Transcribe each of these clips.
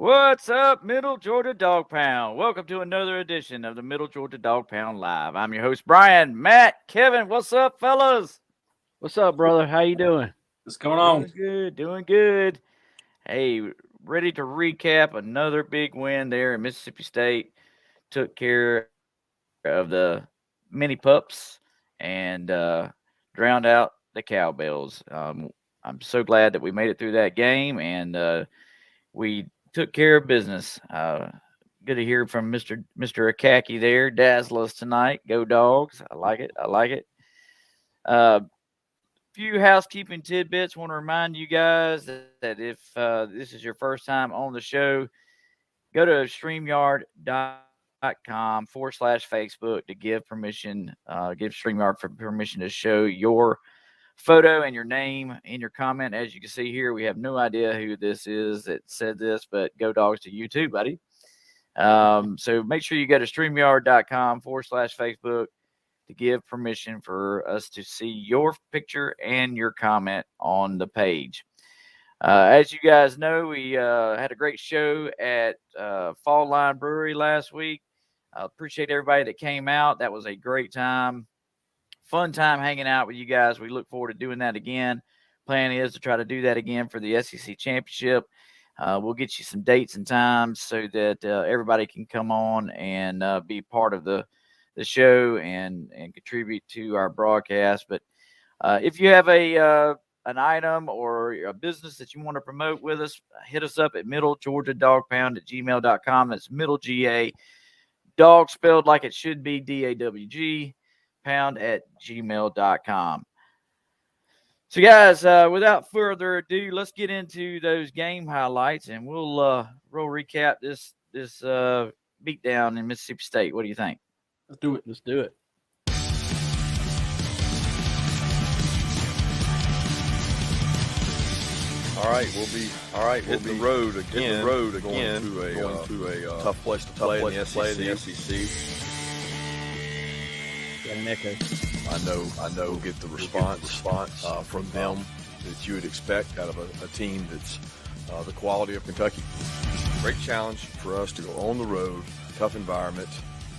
What's up, Middle Georgia Dog Pound? Welcome to another edition of the Middle Georgia Dog Pound Live. I'm your host, Brian, Matt, Kevin. What's up, fellas? What's up, brother? How you doing? What's going on? Doing good. Hey, ready to recap another big win there in Mississippi State. Took care of the mini pups and drowned out the cowbells. I'm so glad that we made it through that game and we took care of business. Good to hear from Mr. Akaki there. Dazzle us tonight. Go Dogs. I like it. Few housekeeping tidbits. Want to remind you guys that if this is your first time on the show, go to StreamYard.com/Facebook to give StreamYard for permission to show your photo and your name in your comment. As you can see here, we have no idea who this is that said this, but go Dogs to you too, buddy. So make sure you go to StreamYard.com/Facebook to give permission for us to see your picture and your comment on the page. As you guys know, we had a great show at Fall Line Brewery last week. I appreciate everybody that came out. That was a great time. Fun time hanging out with you guys. We look forward to doing that again. Plan is to try to do that again for the SEC Championship. We'll get you some dates and times so that everybody can come on and be part of the show and contribute to our broadcast. But if you have an item or a business that you want to promote with us, hit us up at middlegeorgiadogpound@gmail.com. That's middle GA, dog spelled like it should be, DAWG, pound@gmail.com. So, guys, without further ado, let's get into those game highlights, and we'll recap this beatdown in Mississippi State. What do you think? Let's do it. Let's do it. All right, we'll be hit the road again. Going to a tough place to play in the SEC. Got an echo. I know. We'll get the response from them that you would expect out of a team that's the quality of Kentucky. Great challenge for us to go on the road, tough environment,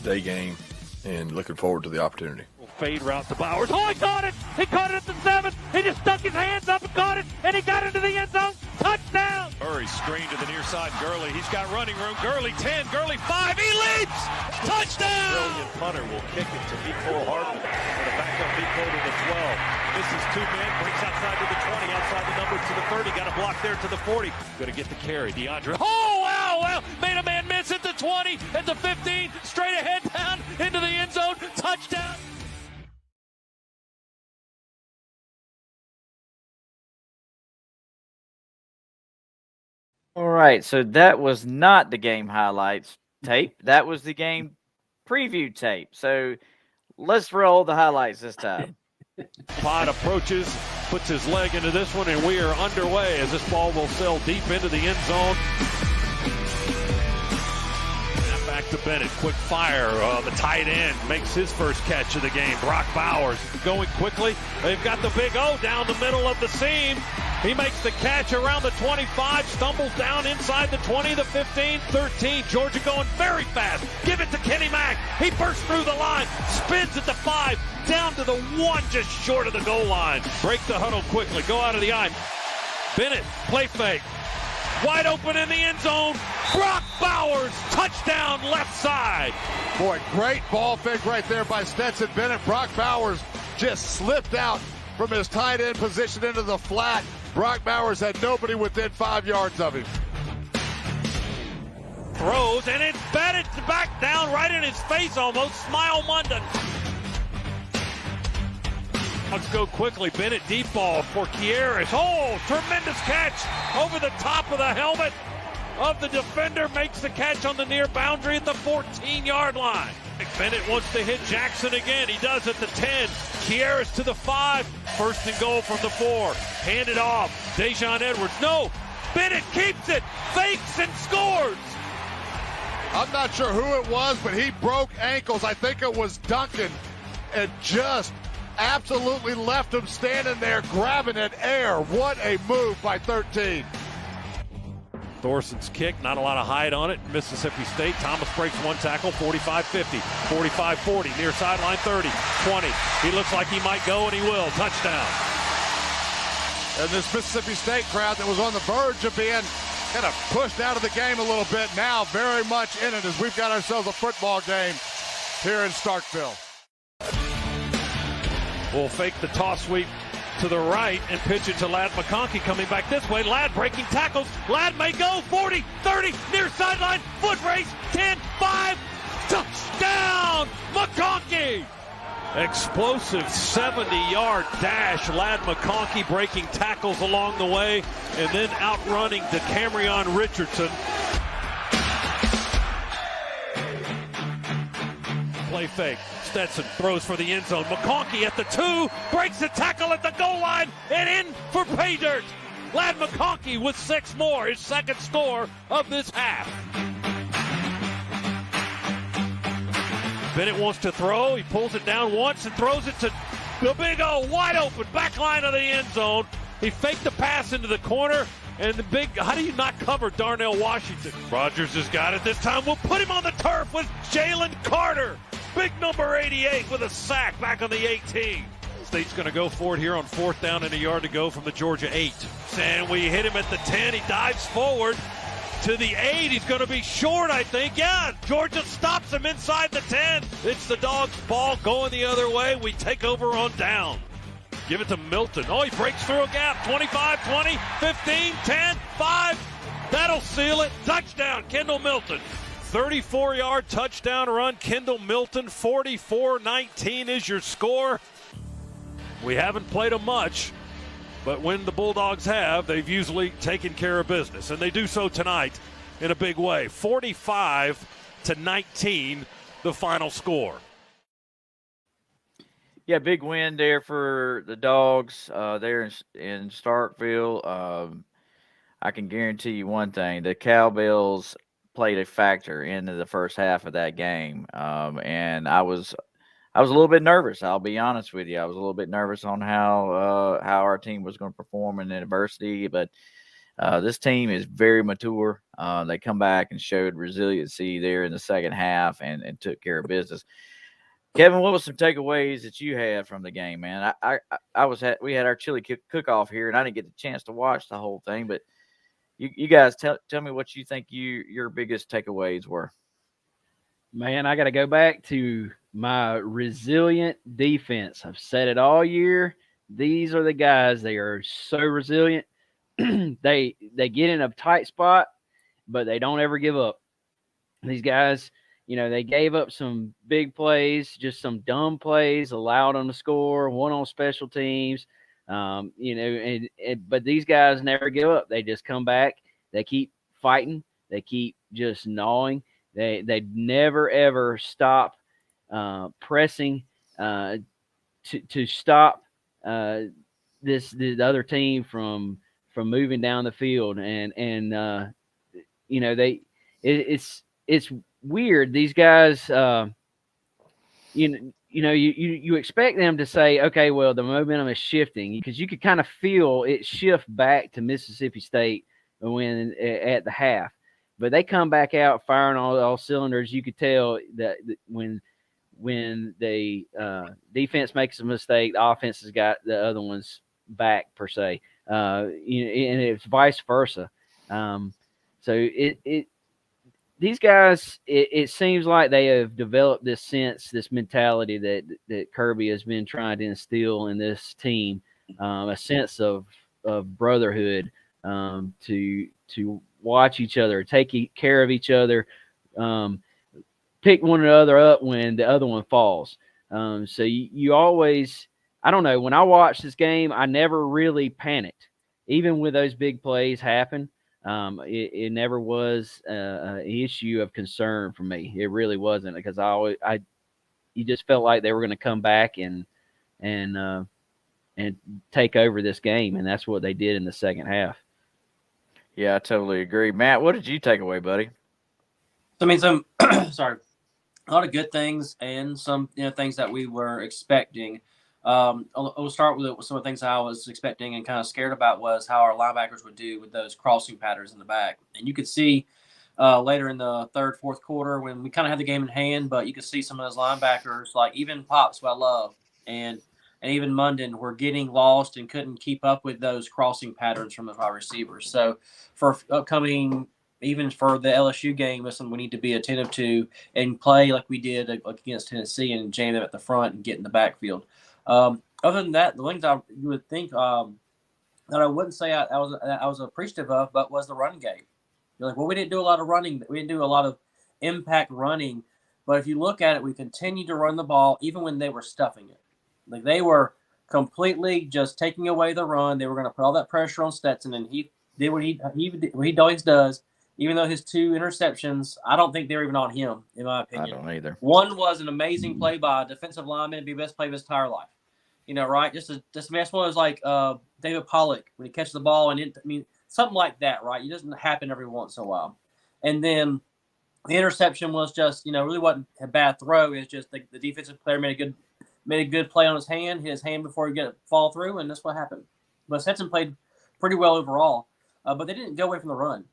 day game, and looking forward to the opportunity. Fade route to Bowers. Oh, he caught it! He caught it at the 7. He just stuck his hands up and caught it, and he got into the end zone. Touchdown! Murray screen to the near side. Gurley, he's got running room. Gurley 10, Gurley 5. He leaps! Touchdown! Brilliant punter will kick it to Nicole Hardman. For the backup Nicole to the 12. Misses 2 men, brings outside to the 20, outside the number to the 30. Got a block there to the 40. Going to get the carry. DeAndre. Oh, wow! Made a man miss at the 20, at the 15, straight ahead down into the end zone. Touchdown! All right, so that was not the game highlights tape. That was the game preview tape. So let's roll the highlights this time. Pod approaches, puts his leg into this one, and we are underway as this ball will sail deep into the end zone. Back to Bennett, quick fire. The tight end makes his first catch of the game. Brock Bowers going quickly. They've got the big O down the middle of the seam. He makes the catch around the 25, stumbles down inside the 20, the 15, 13. Georgia going very fast. Give it to Kenny Mack. He bursts through the line, spins at the 5, down to the 1, just short of the goal line. Break the huddle quickly, go out of the eye. Bennett, play fake. Wide open in the end zone. Brock Bowers, touchdown left side. Boy, great ball fake right there by Stetson Bennett. Brock Bowers just slipped out from his tight end position into the flat. Brock Bowers had nobody within 5 yards of him. Throws, and it's batted back down right in his face almost. Smile Munden. Let's go quickly. Bennett deep ball for Kieris. Oh, tremendous catch over the top of the helmet of the defender. Makes the catch on the near boundary at the 14-yard line. Bennett wants to hit Jackson again. He does at the 10. Kieris to the 5. First and goal from the 4. Handed off. Dejon Edwards. No. Bennett keeps it. Fakes and scores. I'm not sure who it was, but he broke ankles. I think it was Duncan. And just absolutely left him standing there grabbing at air. What a move by 13. Thorson's kick, not a lot of height on it. Mississippi State, Thomas breaks one tackle, 45-50, 45-40, near sideline 30, 20. He looks like he might go, and he will. Touchdown. And this Mississippi State crowd that was on the verge of being kind of pushed out of the game a little bit, now very much in it as we've got ourselves a football game here in Starkville. Will fake the toss sweep to the right and pitch it to Ladd McConkey coming back this way. Ladd breaking tackles. Ladd may go 40, 30, near sideline, foot race, 10, 5, touchdown, McConkey! Explosive 70-yard dash. Ladd McConkey breaking tackles along the way and then outrunning DeCamerion Richardson. Play fake. Stetson throws for the end zone. McConkey at the 2, breaks the tackle at the goal line, and in for pay dirt. Ladd McConkey with 6 more, his second score of this half. Bennett wants to throw. He pulls it down once and throws it to the Big O, wide open, back line of the end zone. He faked the pass into the corner, and the big, how do you not cover Darnell Washington? Rodgers has got it this time. We'll put him on the turf with Jalen Carter. Big number 88 with a sack back on the 18. State's going to go for it here on 4th down and a yard to go from the Georgia 8. And we hit him at the 10. He dives forward to the 8. He's going to be short, I think. Yeah, Georgia stops him inside the 10. It's the Dogs' ball going the other way. We take over on down. Give it to Milton. Oh, he breaks through a gap. 25, 20, 15, 10, 5. That'll seal it. Touchdown, Kendall Milton. 34-yard touchdown run, Kendall Milton. 44-19 is your score. We haven't played them much, but when the Bulldogs have, they've usually taken care of business, and they do so tonight in a big way. 45-19, the final score. Yeah, big win there for the Dogs there in Starkville. I can guarantee you one thing: the Cowbells played a factor into the first half of that game, and I was a little bit nervous. I'll be honest with you. I was a little bit nervous on how our team was going to perform in adversity, but this team is very mature. They come back and showed resiliency there in the second half and took care of business. Kevin, what was some takeaways that you had from the game, man? We had our chili cook-off here, and I didn't get the chance to watch the whole thing, but you guys tell me what you think your biggest takeaways were. Man, I got to go back to my resilient defense. I've said it all year. These are the guys. They are so resilient. They get in a tight spot, but they don't ever give up. These guys, they gave up some big plays, just some dumb plays, allowed them to score, one on special teams. But these guys never give up. They just come back. They keep fighting. They keep just gnawing. They never ever stop pressing to stop the other team from moving down the field. It's weird. These guys, you expect them to say, okay, well, the momentum is shifting, because you could kind of feel it shift back to Mississippi State when at the half. But they come back out firing all cylinders. You could tell that when the defense makes a mistake, the offense has got the other one's back, per se. And it's vice versa. These guys, it seems like they have developed this mentality that Kirby has been trying to instill in this team, a sense of brotherhood, to watch each other, take care of each other, pick one another up when the other one falls. So you always, I don't know, when I watched this game, I never really panicked, even with those big plays happen. It never was an issue of concern for me. It really wasn't, because you just felt like they were going to come back and take over this game, and that's what they did in the second half. Yeah, I totally agree. Matt, what did you take away, buddy? Some a lot of good things and some things that we were expecting. I'll start with some of the things I was expecting and kind of scared about was how our linebackers would do with those crossing patterns in the back. And you could see later in the third, fourth quarter when we kind of had the game in hand, but you could see some of those linebackers, like even Pops, who I love, and even Munden were getting lost and couldn't keep up with those crossing patterns from the wide receivers. So for upcoming, even for the LSU game, is something we need to be attentive to and play like we did against Tennessee and jam them at the front and get in the backfield. Other than that, the things you would think that I wouldn't say I was appreciative of, but was the running game. You're like, well, we didn't do a lot of running. We didn't do a lot of impact running. But if you look at it, we continued to run the ball even when they were stuffing it. Like they were completely just taking away the run. They were going to put all that pressure on Stetson, and he did what he always does. Even though his 2 interceptions, I don't think they're even on him, in my opinion. I don't either. One was an amazing play by a defensive lineman, it'd be the best play of his entire life. Right? Just one was like David Pollock when he catches the ball, and something like that, right? It doesn't happen every once in a while. And then the interception was just, really wasn't a bad throw. It's just the defensive player made a good play on his hand, hit his hand before he got it fall through, and that's what happened. But Stetson played pretty well overall, but they didn't go away from the run.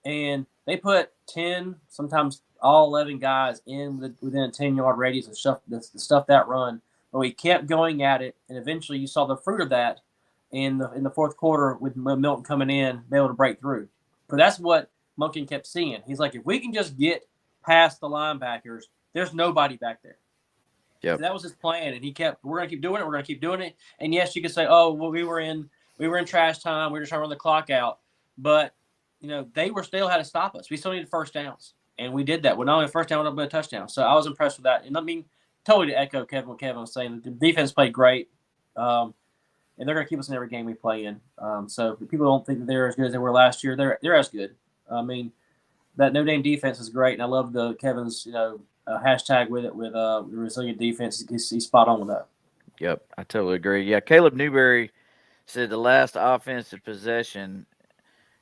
And they put 10, sometimes all 11 guys within a 10-yard radius and stuff that run. But we kept going at it, and eventually you saw the fruit of that in the fourth quarter with Milton coming in, be able to break through. But that's what Monken kept seeing. He's like, if we can just get past the linebackers, there's nobody back there. Yep. So that was his plan, and we're going to keep doing it. We're going to keep doing it. And yes, you could say, oh, well, we were in trash time. We were just trying to run the clock out. But, they still had to stop us. We still needed first downs, and we did that. Well, not only a first down, but a touchdown. So I was impressed with that. And totally to echo what Kevin was saying, the defense played great, and they're going to keep us in every game we play in. So if people don't think that they're as good as they were last year, they're as good. That Notre Dame defense is great, and I love Kevin's hashtag with it with resilient defense. He's spot on with that. Yep, I totally agree. Yeah, Caleb Newberry said the last offensive possession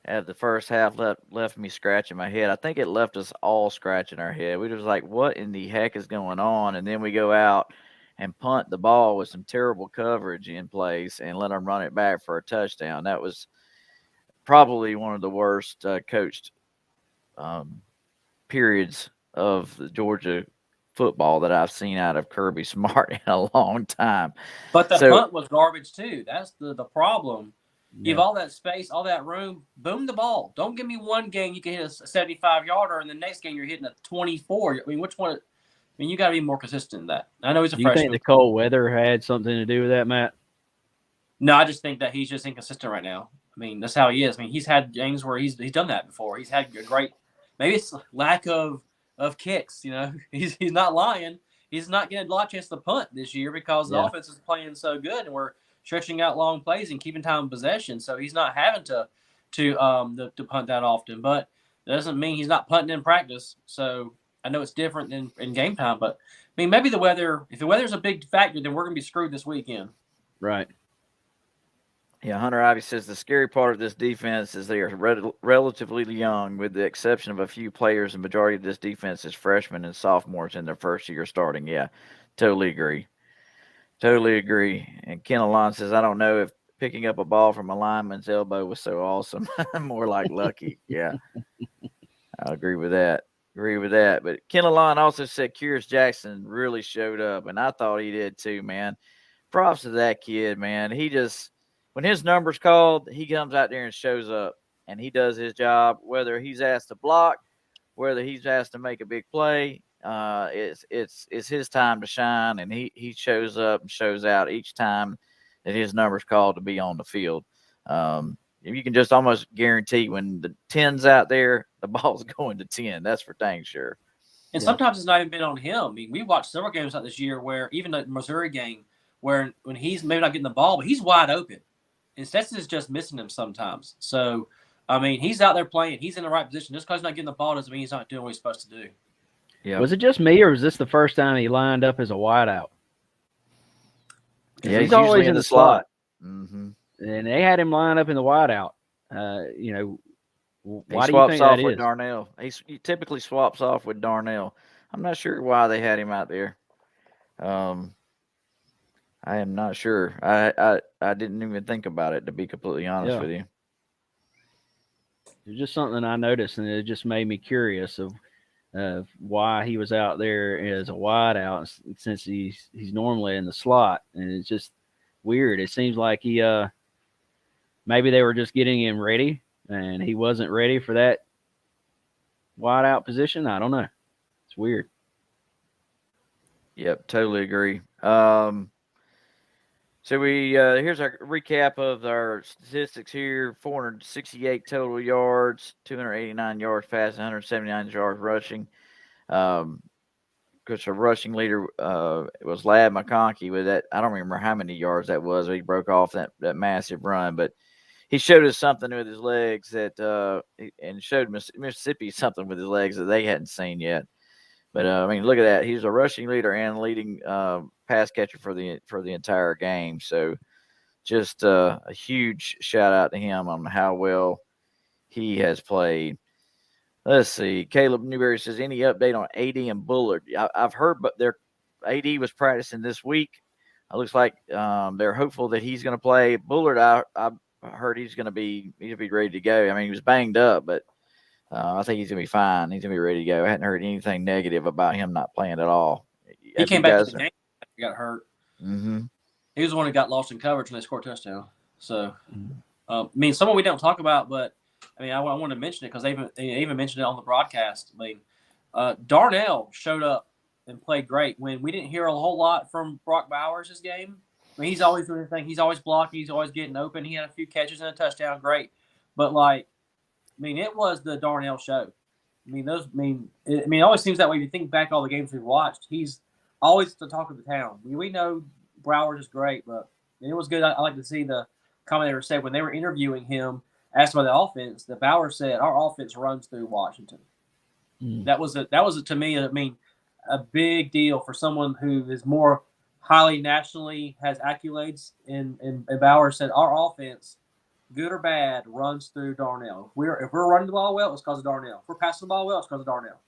at the first half left me scratching my head. I think it left us all scratching our head. We was like, what in the heck is going on? And then we go out and punt the ball with some terrible coverage in place and let them run it back for a touchdown. That was probably one of the worst coached periods of the Georgia football that I've seen out of Kirby Smart in a long time. But the punt was garbage too. That's the problem. Yeah. Give all that space, all that room, boom the ball. Don't give me one game you can hit a 75-yarder, and the next game you're hitting a 24. Which one? You got to be more consistent in that. I know he's a freshman. Do you think the cold weather had something to do with that, Matt? No, I just think that he's just inconsistent right now. That's how he is. He's had games where he's done that before. He's had a great – maybe it's lack of kicks. He's not lying. He's not getting a lot of chance to punt this year because the offense is playing so good, and we're stretching out long plays and keeping time in possession. So he's not having to punt that often. But that doesn't mean he's not punting in practice. So I know it's different than in game time. But, maybe the weather – if the weather's a big factor, then we're going to be screwed this weekend. Right. Yeah, Hunter Ivy says the scary part of this defense is they are relatively young, with the exception of a few players. The majority of this defense is freshmen and sophomores in their first year starting. Yeah, totally agree. Totally agree. And Ken Alon says, I don't know if picking up a ball from a lineman's elbow was so awesome. More like lucky. Yeah, I agree with that. But Ken Alon also said Curious Jackson really showed up, and I thought he did too, man. Props to that kid, man. He just – when his number's called, he comes out there and shows up, and he does his job, whether he's asked to block, whether he's asked to make a big play. It's his time to shine, and he shows up and shows out each time that his number's called to be on the field. You can just almost guarantee when the 10's out there, the ball's going to 10. That's for dang sure. And sometimes it's not even been on him. We watched several games out this year where even the Missouri game, where when he's maybe not getting the ball, but he's wide open. And Stetson is just missing him sometimes. So, he's out there playing. He's in the right position. Just because he's not getting the ball doesn't mean he's not doing what he's supposed to do. Yeah. Was it just me, or was this the first time he lined up as a wideout? Yeah, he's always in the slot. Mm-hmm. And they had him lined up in the wideout. Why he do you swaps think off that with is? Darnell. He typically swaps off with Darnell. I'm not sure why they had him out there. I am not sure. I didn't even think about it, to be completely honest with you. It's just something I noticed, and it just made me curious of why he was out there as a wideout since he's normally in the slot, and it's just weird. It seems like he maybe they were just getting him ready, and he wasn't ready for that wideout position. I don't know. It's weird. Yep, totally agree. So we here's our recap of our statistics here: 468 total yards, 289 yards passing, 179 yards rushing. Because our rushing leader was Lad McConkey with that. I don't remember how many yards that was. He broke off that massive run, but he showed us something with his legs and showed Mississippi something with his legs that they hadn't seen yet. But I mean, look at that. He's a rushing leader and leading pass catcher for the entire game. So just a huge shout out to him on how well he has played. Let's see. Caleb Newberry says, any update on AD and Bullard? I've heard, but their AD was practicing this week. It looks like they're hopeful that he's going to play. Bullard, I heard he's going to be ready to go. I mean, he was banged up, but I think he's going to be fine. He's going to be ready to go. I hadn't heard anything negative about him not playing at all. He came back to the game after he got hurt. Mm-hmm. He was the one who got lost in coverage when they scored a touchdown. So, I mean, someone we don't talk about, but I mean, I want to mention it because they even mentioned it on the broadcast. I mean, Darnell showed up and played great when we didn't hear a whole lot from Brock Bowers this game. I mean, he's always doing everything. He's always blocking. He's always getting open. He had a few catches and a touchdown. Great. But, like, I mean, it was the Darnell show. I mean, it always seems that way. If you think back all the games we've watched, he's always the talk of the town. We know Broward is great, but it was good. I like to see the commentator say when they were interviewing him, asked about the offense, that Bauer said our offense runs through Washington. That was to me, I mean, a big deal for someone who is more highly nationally has accolades. And Bauer said our offense, good or bad, runs through Darnell. If we're running the ball well, it's because of Darnell. If we're passing the ball well, it's because of Darnell.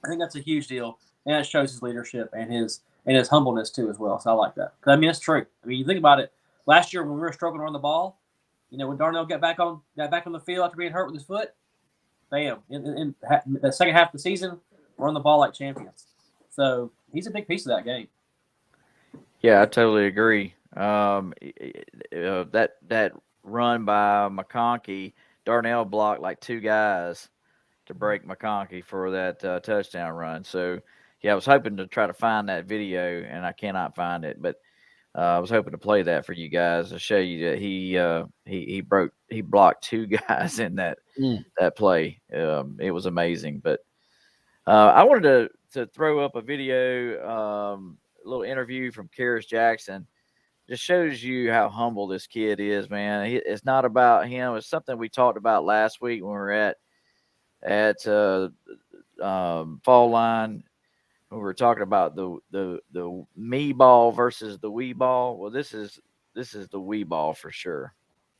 I think that's a huge deal, and it shows his leadership and his humbleness too as well. So I like that. I mean, it's true. I mean, you think about it. Last year when we were struggling to run the ball, you know, when Darnell got back on the field after being hurt with his foot, bam! In the second half of the season, we're on the ball like champions. So he's a big piece of that game. Yeah, I totally agree. That run by McConkey, Darnell blocked like two guys to break McConkey for that touchdown run. So, yeah, I was hoping to try to find that video, and I cannot find it. But I was hoping to play that for you guys to show you that he blocked two guys in that play. It was amazing. But I wanted to throw up a video, a little interview from Karis Jackson. Just shows you how humble this kid is, man. It's not about him. It's something we talked about last week when we were at Fall Line. We were talking about the me ball versus the we ball. Well, this is the we ball for sure.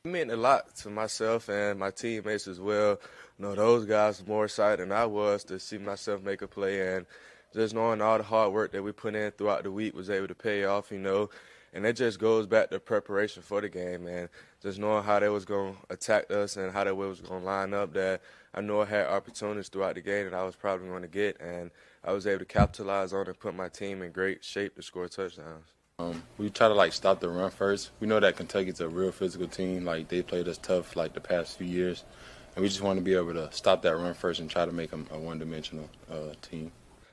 It meant a lot to myself and my teammates as well. You know, those guys were more excited than I was to see myself make a play, and just knowing all the hard work that we put in throughout the week was able to pay off, you know. And it just goes back to preparation for the game, man. Just knowing how they was going to attack us and how they was going to line up, that I know I had opportunities throughout the game that I was probably going to get, and I was able to capitalize on it and put my team in great shape to score touchdowns. We try to stop the run first. We know that Kentucky's a real physical team. They played us tough the past few years, and we just want to be able to stop that run first and try to make them a one-dimensional team.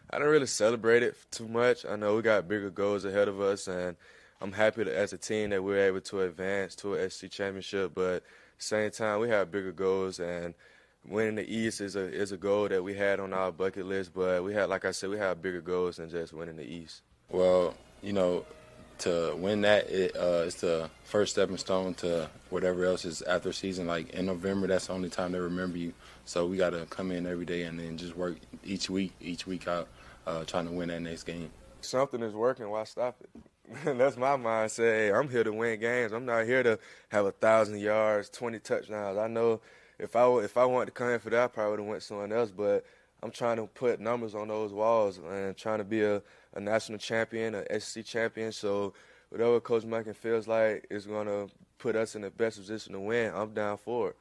I didn't really celebrate it too much. I know we got bigger goals ahead of us, and I'm happy that as a team that we're able to advance to a SC championship. But at the same time, we have bigger goals, and winning the East is a goal that we had on our bucket list. But we had, like I said, we have bigger goals than just winning the East. Well, you know, to win that, it's the first stepping stone to whatever else is after season. In November, that's the only time they remember you. So we got to come in every day and then just work each week out, trying to win that next game. Something is working, why stop it? That's my mindset. Hey, I'm here to win games. I'm not here to have 1,000 yards, 20 touchdowns. I know if I wanted to come in for that, I probably would have went somewhere else. But I'm trying to put numbers on those walls and trying to be a national champion, a SEC champion. So whatever Coach Mackin feels like is going to put us in the best position to win, I'm down for it.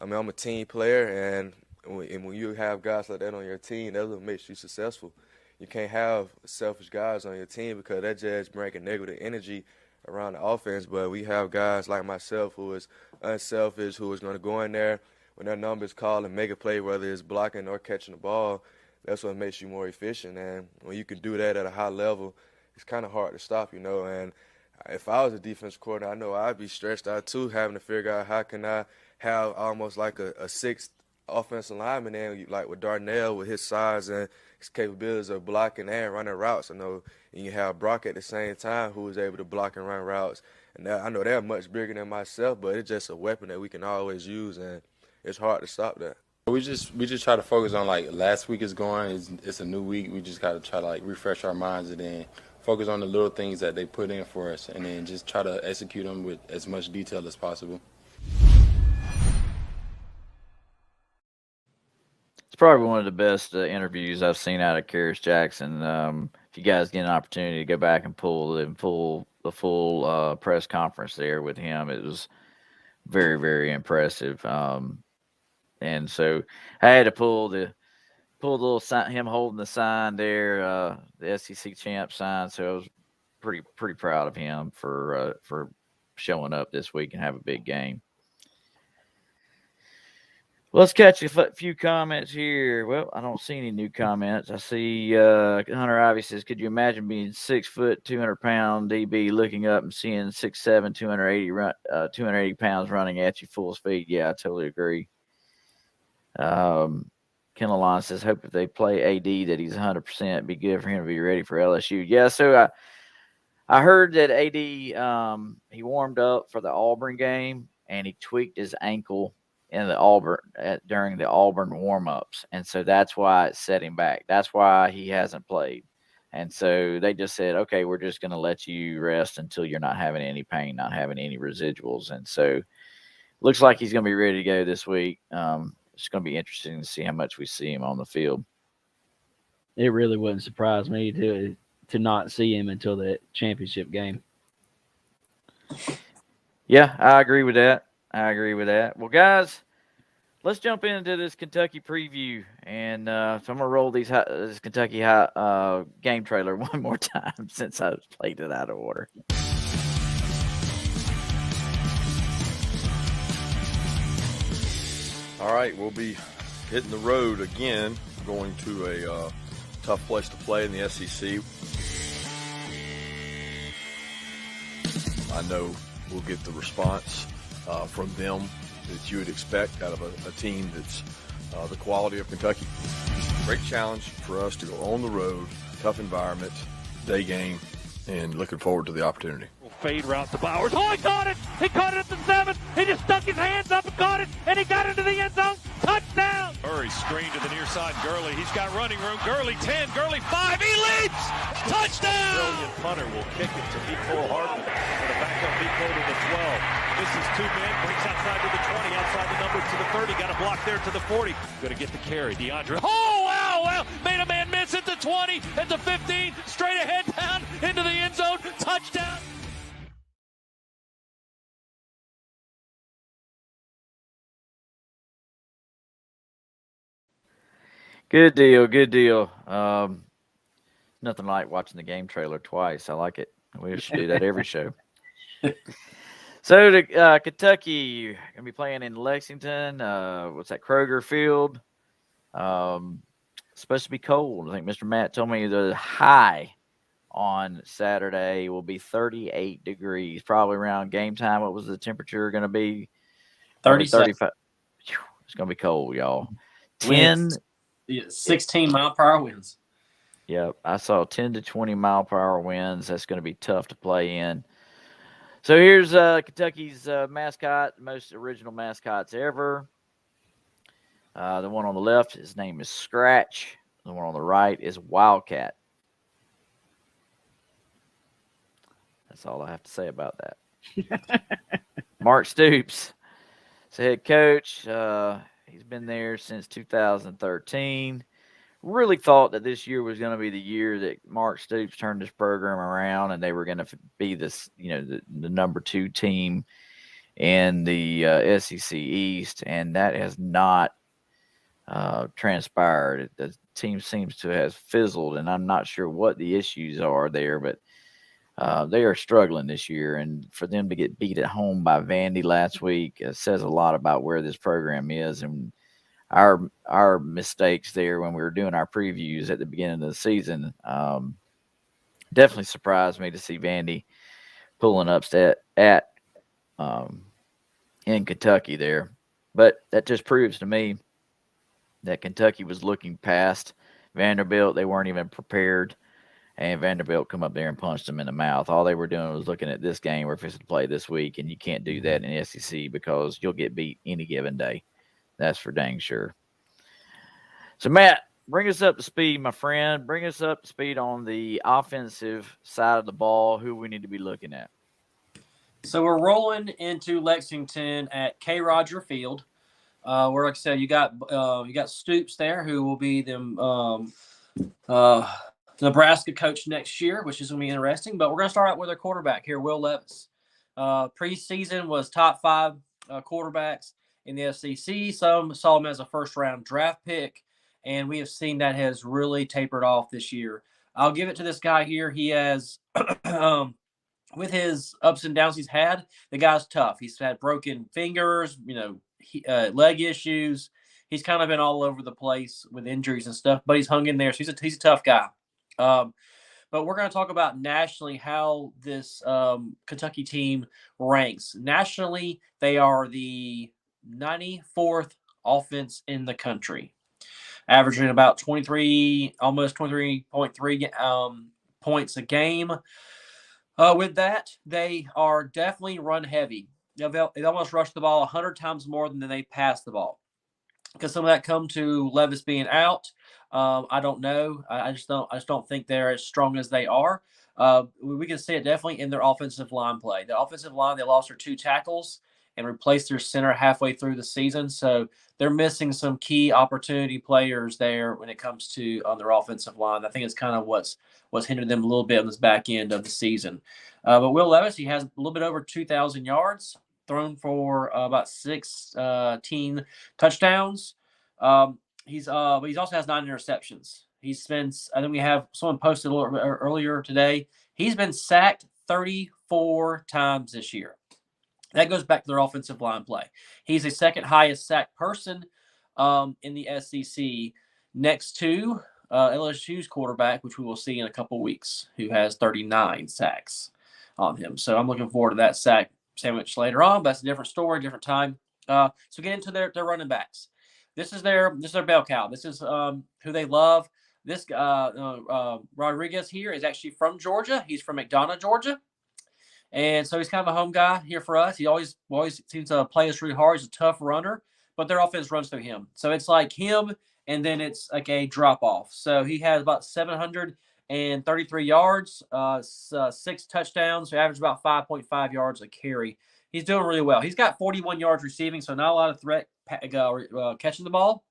I mean, I'm a team player, and when you have guys like that on your team, that's what makes you successful. You can't have selfish guys on your team because that just bringing negative energy around the offense. But we have guys like myself who is unselfish, who is going to go in there when their number is called and make a play, whether it's blocking or catching the ball. That's what makes you more efficient. And when you can do that at a high level, it's kind of hard to stop, you know. And if I was a defense coordinator, I know I'd be stressed out too, having to figure out how can I have almost like a sixth offensive lineman in, like with Darnell with his size and his capabilities of blocking and running routes. I know, and you have Brock at the same time who is able to block and run routes. And I know they're much bigger than myself, but it's just a weapon that we can always use, and it's hard to stop that. We just try to focus on, like, last week is going. It's a new week. We just got to try to, like, refresh our minds and then focus on the little things that they put in for us and then just try to execute them with as much detail as possible. It's probably one of the best interviews I've seen out of Karis Jackson. If you guys get an opportunity to go back and pull the full press conference there with him, it was very, very impressive. And so I had to pull the little sign, him holding the sign there, the SEC champ sign. So I was pretty proud of him for showing up this week and have a big game. Let's catch a few comments here. Well, I don't see any new comments. I see Hunter Ivy says, could you imagine being 6 foot, 200-pound DB looking up and seeing 6'7", 280 pounds running at you full speed? Yeah, I totally agree. Kenalon says, hope if they play AD that he's 100%, be good for him to be ready for LSU. Yeah, so I heard that AD, he warmed up for the Auburn game, and he tweaked his ankle in the during the Auburn warm-ups, and so that's why it set him back. That's why he hasn't played. And so they just said, okay, we're just going to let you rest until you're not having any pain, not having any residuals. And so looks like he's going to be ready to go this week. It's going to be interesting to see how much we see him on the field. It really wouldn't surprise me to not see him until the championship game. Yeah, I agree with that. Well, guys, let's jump into this Kentucky preview. And so I'm going to roll this Kentucky game trailer one more time since I played it out of order. All right, we'll be hitting the road again, going to a tough place to play in the SEC. I know we'll get the response from them that you would expect out of a team that's the quality of Kentucky. Great challenge for us to go on the road, tough environment, day game, and looking forward to the opportunity. Fade route to Bowers. Oh, he caught it! He caught it at the 7. He just stuck his hands up and caught it, and he got into the end zone. Touchdown! Murray screen to the near side. Gurley, he's got running room. Gurley 10, Gurley 5. He leaps! Touchdown! Brilliant punter will kick it to Nicole Hardman. For the backup Nicole to the 12. This is 2 men. Brings outside to the 20. Outside the numbers to the 30. Got a block there to the 40. Going to get the carry. DeAndre. Oh, wow! Made a man miss at the 20, at the 15. Straight ahead down into the end zone. Touchdown! Good deal. Nothing like watching the game trailer twice. I like it. We should do that every show. So Kentucky going to be playing in Lexington. What's that, Kroger Field? Supposed to be cold. I think Mr. Matt told me the high on Saturday will be 38 degrees, probably around game time. What was the temperature going to be? 35. It's going to be cold, y'all. 16 mile-per-hour winds. Yep, I saw 10 to 20 mile-per-hour winds. That's going to be tough to play in. So here's Kentucky's mascot, the most original mascots ever. The one on the left, his name is Scratch. The one on the right is Wildcat. That's all I have to say about that. Mark Stoops is the head coach. He's been there since 2013. really thought that this year was going to be the year that Mark Stoops turned this program around, and they were going to be this, the number 2 team in the SEC East, and that has not transpired. The team seems to have fizzled, and I'm not sure what the issues are there, but they are struggling this year. And for them to get beat at home by Vandy last week says a lot about where this program is, and our mistakes there when we were doing our previews at the beginning of the season. Definitely surprised me to see Vandy pulling upset at in Kentucky there. But that just proves to me that Kentucky was looking past Vanderbilt. They weren't even prepared, and Vanderbilt come up there and punched them in the mouth. All they were doing was looking at this game we're fixing to play this week, and you can't do that in the SEC because you'll get beat any given day. That's for dang sure. So, Matt, bring us up to speed, my friend. Bring us up to speed on the offensive side of the ball, who we need to be looking at. So we're rolling into Lexington at K. Roger Field. Where, like I said, you got Stoops there, who will be the Nebraska coach next year, which is going to be interesting. But we're going to start out with our quarterback here, Will Levis. Preseason was top 5 quarterbacks in the SEC. Some saw him as a first-round draft pick, and we have seen that has really tapered off this year. I'll give it to this guy here. He has with his ups and downs he's had, the guy's tough. He's had broken fingers, leg issues. He's kind of been all over the place with injuries and stuff, but he's hung in there. So he's a tough guy. But we're going to talk about nationally how this Kentucky team ranks. Nationally, they are the 94th offense in the country, averaging about almost 23.3 points a game. With that, they are definitely run heavy. They almost rush the ball 100 times more than they pass the ball. Because some of that come to Levis being out. I don't know. I just don't think they're as strong as they are. We can see it definitely in their offensive line play. The offensive line, they lost their 2 tackles and replaced their center halfway through the season. So they're missing some key opportunity players there when it comes to on their offensive line. I think it's kind of what's hindered them a little bit on this back end of the season. But Will Levis, he has a little bit over 2,000 yards, thrown for about 16 touchdowns. He also has 9 interceptions. He's been, I think we have someone posted a little earlier today. He's been sacked 34 times this year. That goes back to their offensive line play. He's the second highest sacked person in the SEC, next to LSU's quarterback, which we will see in a couple weeks, who has 39 sacks on him. So I'm looking forward to that sack sandwich later on. But that's a different story, different time. So get into their running backs. This is their bell cow. This is who they love. This Rodriguez here is actually from Georgia. He's from McDonough, Georgia. And so he's kind of a home guy here for us. He always seems to play us really hard. He's a tough runner, but their offense runs through him. So it's like him, and then it's like a drop-off. So he has about 733 yards, 6 touchdowns. So average about 5.5 yards a carry. He's doing really well. He's got 41 yards receiving, so not a lot of threat catching the ball,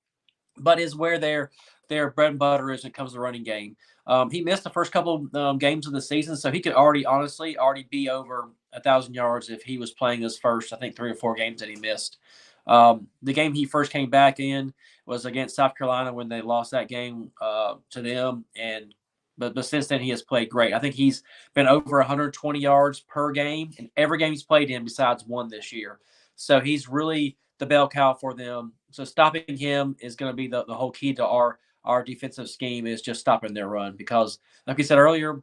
but is where their bread and butter is when it comes to the running game. He missed the first couple games of the season, so he could already be over 1,000 yards if he was playing his first, I think, 3 or 4 games that he missed. The game he first came back in was against South Carolina when they lost that game to them, but since then he has played great. I think he's been over 120 yards per game in every game he's played in besides one this year. So he's really the bell cow for them. So stopping him is going to be the whole key to our defensive scheme, is just stopping their run, because, like we said earlier,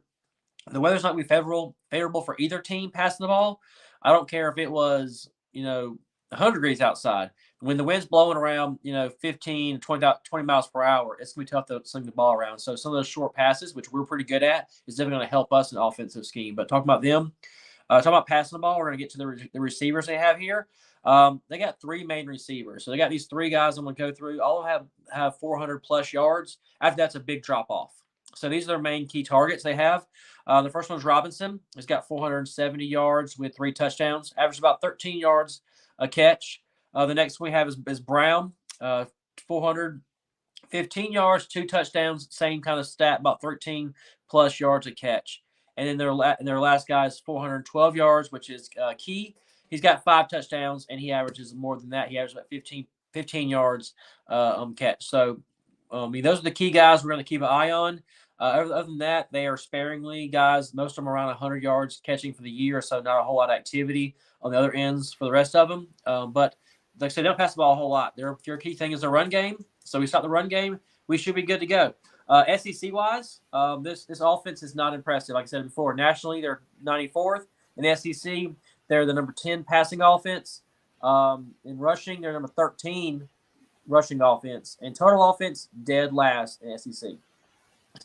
the weather's not going to be favorable for either team passing the ball. I don't care if it was 100 degrees outside. When the wind's blowing around 15 20 miles per hour, it's going to be tough to sling the ball around. So some of those short passes, which we're pretty good at, is definitely going to help us in offensive scheme. But talking about them, talking about passing the ball, we're going to get to the receivers they have here. They got 3 main receivers. So they got these 3 guys I'm going to go through. All of them have 400-plus yards. After that's a big drop-off. So these are their main key targets they have. The first one's Robinson. He's got 470 yards with 3 touchdowns. Averaged about 13 yards a catch. The next one we have is Brown, 400 15 yards, 2 touchdowns, same kind of stat, about 13 plus yards a catch. And then their last guy is 412 yards, which is key. He's got 5 touchdowns, and he averages more than that. He averages about 15 yards catch. So, those are the key guys we're going to keep an eye on. Other than that, they are sparingly guys. Most of them around 100 yards catching for the year, so not a whole lot of activity on the other ends for the rest of them. But like I said, they don't pass the ball a whole lot. Their key thing is the run game. So we stop the run game, we should be good to go. SEC wise, this offense is not impressive. Like I said before, nationally they're 94th. In the SEC, they're the number 10 passing offense. In rushing, they're number 13 rushing offense. And total offense, dead last in SEC.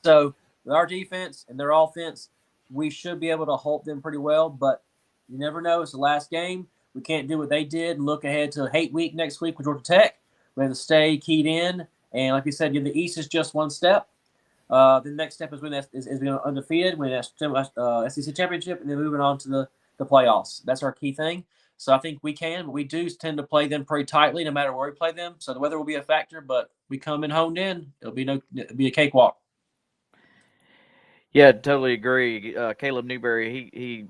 So with our defense and their offense, we should be able to hold them pretty well. But you never know. It's the last game. We can't do what they did and look ahead to hate week next week with Georgia Tech. We have to stay keyed in. And like we said, the East is just one step. The next step is being undefeated, win that SEC championship, and then moving on to the playoffs. That's our key thing. So I think we can, but we do tend to play them pretty tightly no matter where we play them. So the weather will be a factor, but we come in honed in. It'll be a cakewalk. Yeah, totally agree. Caleb Newberry, he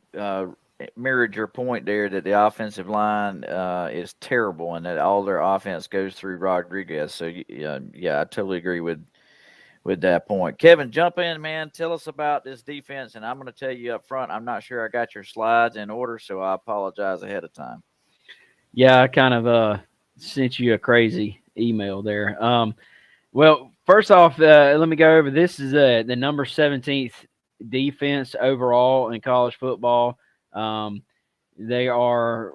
mirrored your point there that the offensive line is terrible and that all their offense goes through Rodriguez. So yeah, I totally agree with that point. Kevin, jump in, man. Tell us about this defense, and I'm going to tell you up front, I'm not sure I got your slides in order, so I apologize ahead of time. Yeah, I kind of sent you a crazy email there. Well, first off, let me go over. This is the number 17th defense overall in college football. They are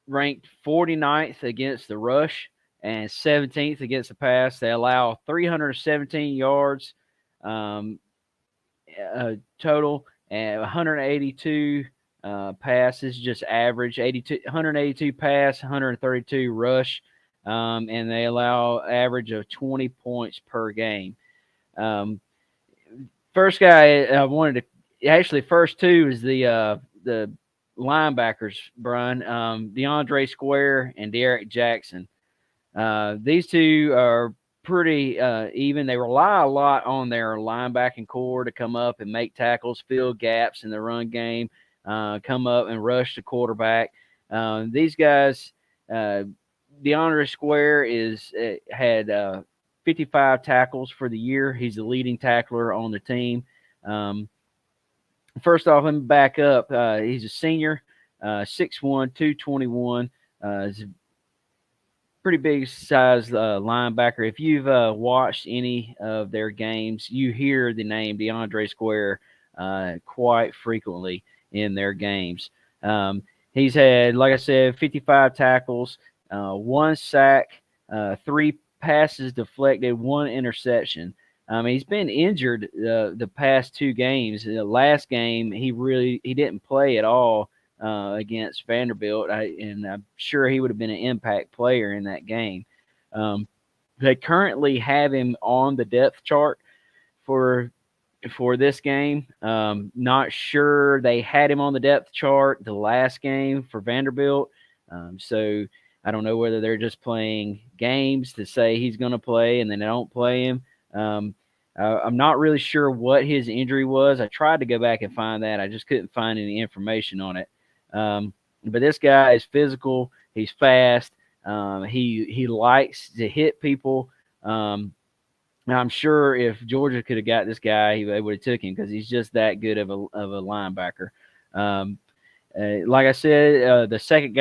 ranked 49th against the rush and 17th against the pass. They allow 317 yards total and 182 passes, just average. 182 pass, 132 rush. And they allow average of 20 points per game. First guy I wanted to actually first two is the linebackers, Brian, DeAndre Square and Derek Jackson. These two are pretty even. They rely a lot on their linebacking core to come up and make tackles, fill gaps in the run game, come up and rush the quarterback. These guys, DeAndre Square had 55 tackles for the year. He's the leading tackler on the team. First off, let me back up. He's a senior, 6'1", 221. He's a pretty big size linebacker. If you've watched any of their games, you hear the name DeAndre Square quite frequently in their games. He's had, like I said, 55 tackles, 1 sack, 3 passes deflected, 1 interception. He's been injured the past 2 games. The last game, he didn't play at all against Vanderbilt, and I'm sure he would have been an impact player in that game. They currently have him on the depth chart for this game. Not sure they had him on the depth chart the last game for Vanderbilt. So I don't know whether they're just playing games to say he's going to play and then they don't play him. I'm not really sure what his injury was. I tried to go back and find that. I just couldn't find any information on it. But this guy is physical. He's fast. He likes to hit people. I'm sure if Georgia could have got this guy, they would have took him because he's just that good of a linebacker. Like I said, the second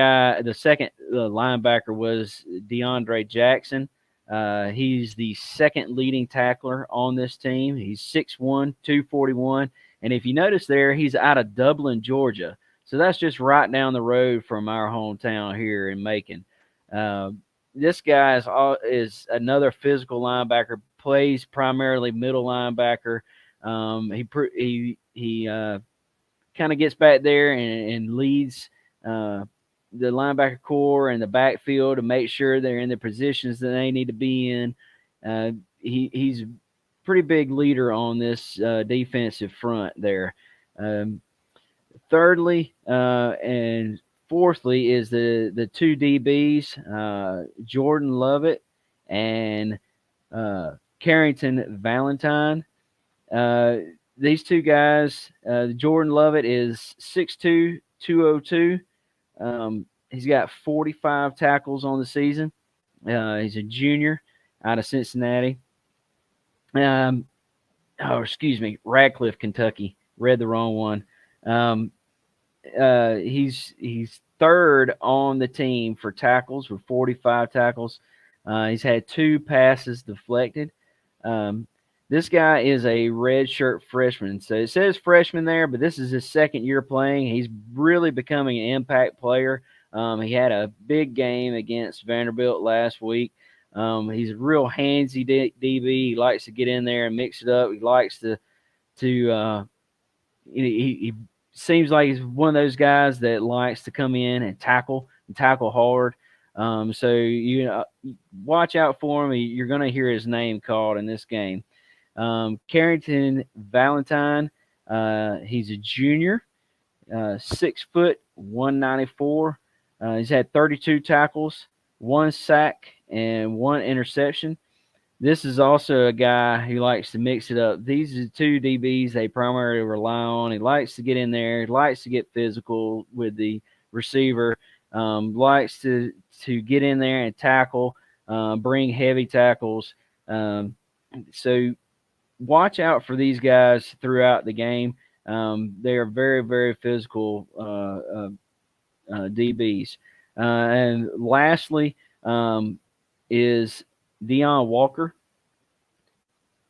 linebacker was DeAndre Jackson. He's the second leading tackler on this team. He's 6'1", 241. And if you notice there, he's out of Dublin, Georgia. So that's just right down the road from our hometown here in Macon. This guy is another physical linebacker, plays primarily middle linebacker. He kind of gets back there and leads the linebacker core and the backfield to make sure they're in the positions that they need to be in. He's a pretty big leader on this defensive front there. Thirdly and fourthly is the 2 DBs, Jordan Lovett and Carrington Valentine. These two guys, Jordan Lovett is 6'2", 202. He's got 45 tackles on the season. He's a junior out of Cincinnati. Excuse me, Radcliffe, Kentucky. Read the wrong one. He's third on the team for tackles with 45 tackles. He's had 2 passes deflected. This guy is a redshirt freshman. So it says freshman there, but this is his second year playing. He's really becoming an impact player. He had a big game against Vanderbilt last week. He's a real handsy DB. He likes to get in there and mix it up. He likes to he seems like he's one of those guys that likes to come in and tackle hard. So watch out for him. You're going to hear his name called in this game. Carrington Valentine, he's a junior, 6 foot, 194. He's had 32 tackles, 1 sack, and 1 interception. This is also a guy who likes to mix it up. These are 2 DBs they primarily rely on. He likes to get in there. He likes to get physical with the receiver. Likes to get in there and tackle, bring heavy tackles. So watch out for these guys throughout the game. They are very, very physical DBs. And lastly is Deion Walker.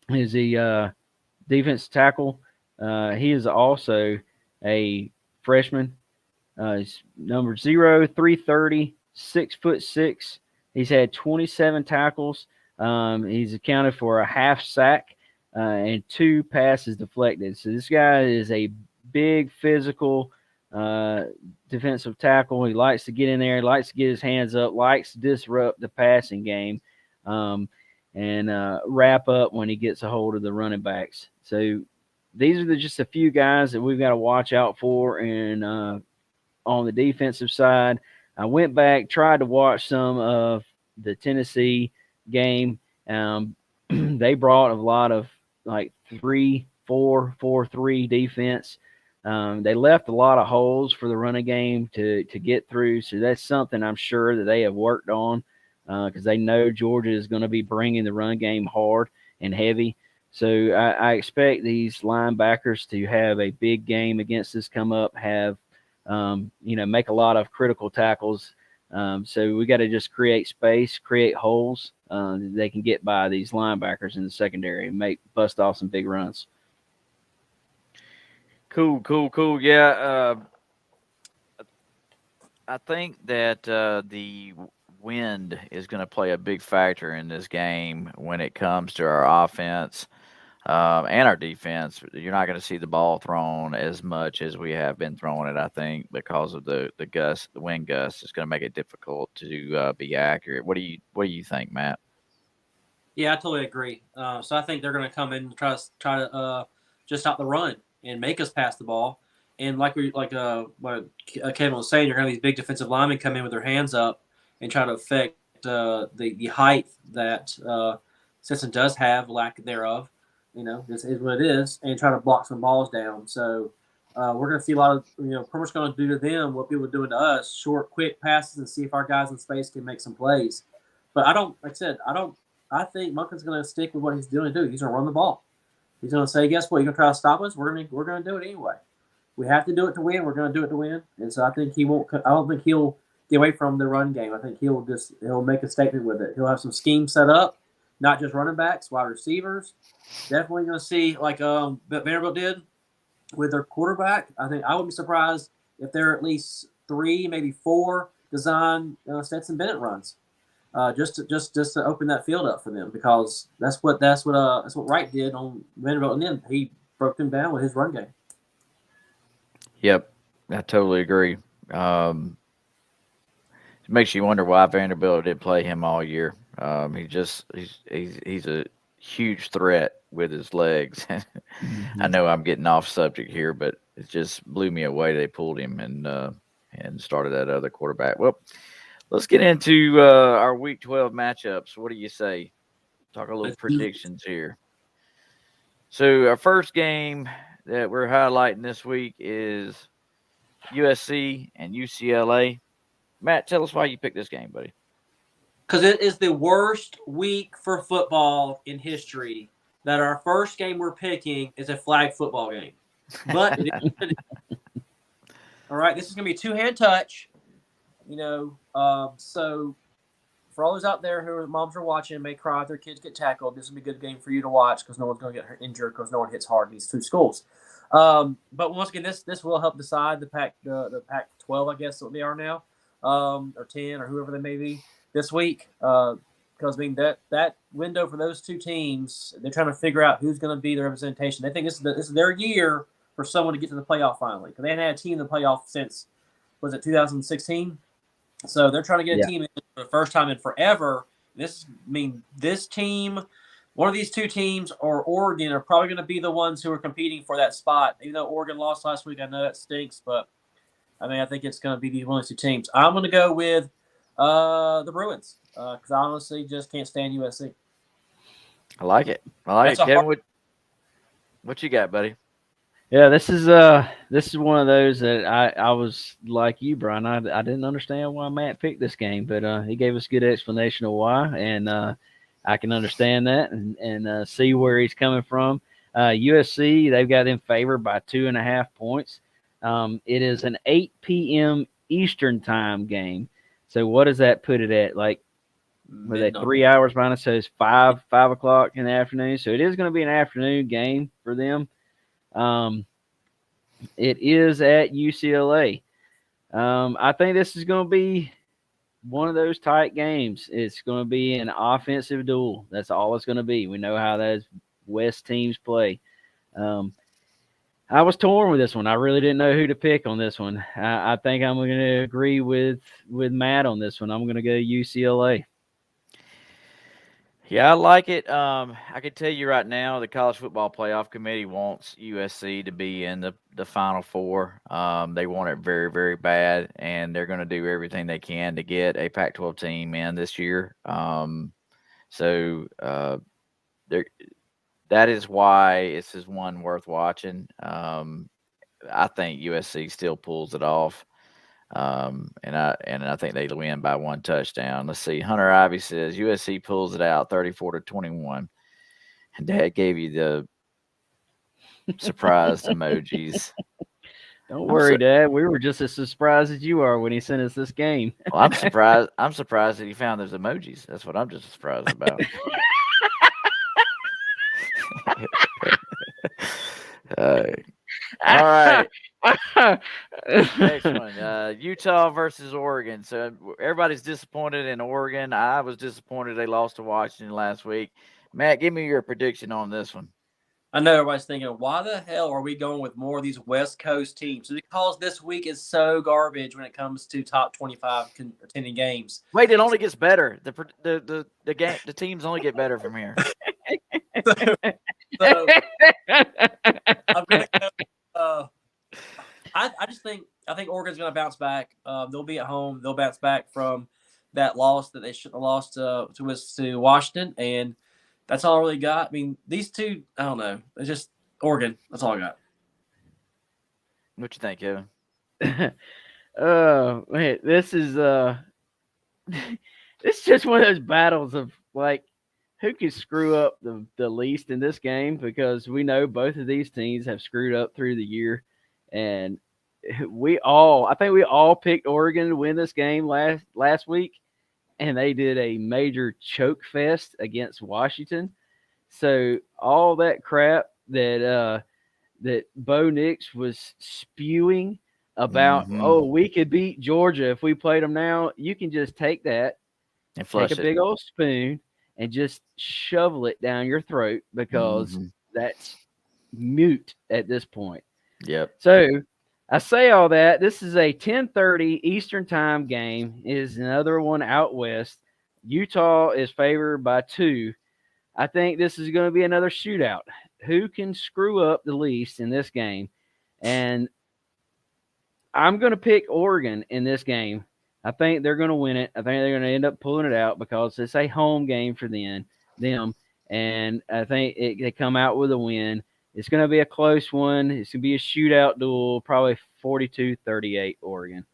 Is the defense tackle. He is also a freshman. He's number 0, 330, 6'6". He's had 27 tackles. He's accounted for a half sack and 2 passes deflected. So this guy is a big physical defensive tackle. He likes to get in there, likes to get his hands up, likes to disrupt the passing game, and wrap up when he gets a hold of the running backs. So these are just a few guys that we've got to watch out for. And on the defensive side, I went back, tried to watch some of the Tennessee game. They brought a lot of like 3-4, 4-3 defense. They left a lot of holes for the running game to get through. So that's something I'm sure that they have worked on because they know Georgia is going to be bringing the run game hard and heavy. So I expect these linebackers to have a big game against us come up, have make a lot of critical tackles. So we got to just create space, create holes. They can get by these linebackers in the secondary and bust off some big runs. Cool. Yeah, I think that the wind is going to play a big factor in this game when it comes to our offense and our defense. You're not going to see the ball thrown as much as we have been throwing it, I think, because of the wind gust. It's going to make it difficult to be accurate. What do you think, Matt? Yeah, I totally agree. So I think they're going to come in and try to just stop the run and make us pass the ball. And what Kevin was saying, you're going to have these big defensive linemen come in with their hands up and try to affect the height that Simpson does have, lack thereof. This is what it is, and try to block some balls down. So we're going to see a lot of, pretty much going to do to them what people are doing to us, short, quick passes, and see if our guys in space can make some plays. But I think Monken's going to stick with what he's doing. He's going to run the ball. He's going to say, guess what? You're going to try to stop us? We're going to do it anyway. We have to do it to win. We're going to do it to win. And so I think he won't. I don't think he'll get away from the run game. I think he'll make a statement with it. He'll have some schemes set up, not just running backs, wide receivers. Definitely going to see like Vanderbilt did with their quarterback. I think I would be surprised if there are at least 3, maybe 4 design Stetson Bennett runs, just to open that field up for them, because that's what Wright did on Vanderbilt, and then he broke them down with his run game. Yep, I totally agree. It makes you wonder why Vanderbilt didn't play him all year. He's a huge threat with his legs. I know I'm getting off subject here, but it just blew me away. They pulled him and started that other quarterback. Well, let's get into our Week 12 matchups. What do you say? talk a little predictions here. So our first game that we're highlighting this week is USC and UCLA. Matt, tell us why you picked this game, buddy. Because it is the worst week for football in history that our first game we're picking is a flag football game. But all right, this is going to be a two-hand touch. So for all those out there who moms are watching and may cry if their kids get tackled, this will be a good game for you to watch because no one's going to get injured because no one hits hard in these two schools. But once again, this will help decide the Pac-12, I guess what they are now, or 10 or whoever they may be this week. Because that window for those two teams, they're trying to figure out who's going to be the representation. They think this is their year for someone to get to the playoff finally because they hadn't had a team in the playoff since, was it 2016? So they're trying to get a team in for the first time in forever. This team, one of these two teams or Oregon are probably going to be the ones who are competing for that spot. Even though Oregon lost last week, I know that stinks, but I think it's going to be one of these two teams. I'm going to go with the Bruins because I honestly just can't stand USC. I like it. Kevin, what you got, buddy? Yeah, this is one of those that I was like you, Brian. I didn't understand why Matt picked this game, but he gave us a good explanation of why, and I can understand that and see where he's coming from. USC, they've got them favored by 2.5 points. It is an 8 p.m. Eastern time game. So what does that put it at? Like, were they 3 hours behind us? So it's 5 o'clock in the afternoon. So it is going to be an afternoon game for them. It is at UCLA. I think this is going to be one of those tight games. It's going to be an offensive duel. That's all it's going to be. We know how those West teams play. I was torn with this one. I really didn't know who to pick on this one. I think I'm going to agree with Matt on this one. I'm going to go UCLA. Yeah, I like it. I can tell you right now, the College Football Playoff Committee wants USC to be in the Final Four. They want it very, very bad, and they're going to do everything they can to get a Pac-12 team in this year. That is why this is one worth watching. I think USC still pulls it off. And I think they win by 1 touchdown. Let's see. Hunter Ivy says USC pulls it out 34-21. And Dad gave you the surprised emojis. Don't worry, Dad. We were just as surprised as you are when he sent us this game. Well, I'm surprised. I'm surprised that he found those emojis. That's what I'm just surprised about. All right. Next one, Utah versus Oregon. So everybody's disappointed in Oregon. I was disappointed they lost to Washington last week. Matt, give me your prediction on this one. I know everybody's thinking, why the hell are we going with more of these West Coast teams? Because this week is so garbage when it comes to top 25 attending games. Wait, it only gets better. The teams only get better from here. So I'm gonna go. I think Oregon's going to bounce back. They'll be at home. They'll bounce back from that loss that they should have lost to Washington, and that's all I really got. I mean, these two, I don't know. It's just Oregon. That's all I got. What you think, Kevin? Man, this is it's just one of those battles of like who can screw up the least in this game, because we know both of these teams have screwed up through the year, and I think we all picked Oregon to win this game last week, and they did a major choke fest against Washington. So all that crap that Bo Nix was spewing about, we could beat Georgia if we played them now, you can just take that and take a big old spoon and just shovel it down your throat, because that's mute at this point. Yep. So I say all that. This is a 10:30 Eastern time game. It is another one out west. Utah is favored by 2. I think this is going to be another shootout. Who can screw up the least in this game? And I'm going to pick Oregon in this game. I think they're going to win it. I think they're going to end up pulling it out because it's a home game for them. and I think they come out with a win. It's going to be a close one. It's going to be a shootout duel, probably 42-38 Oregon.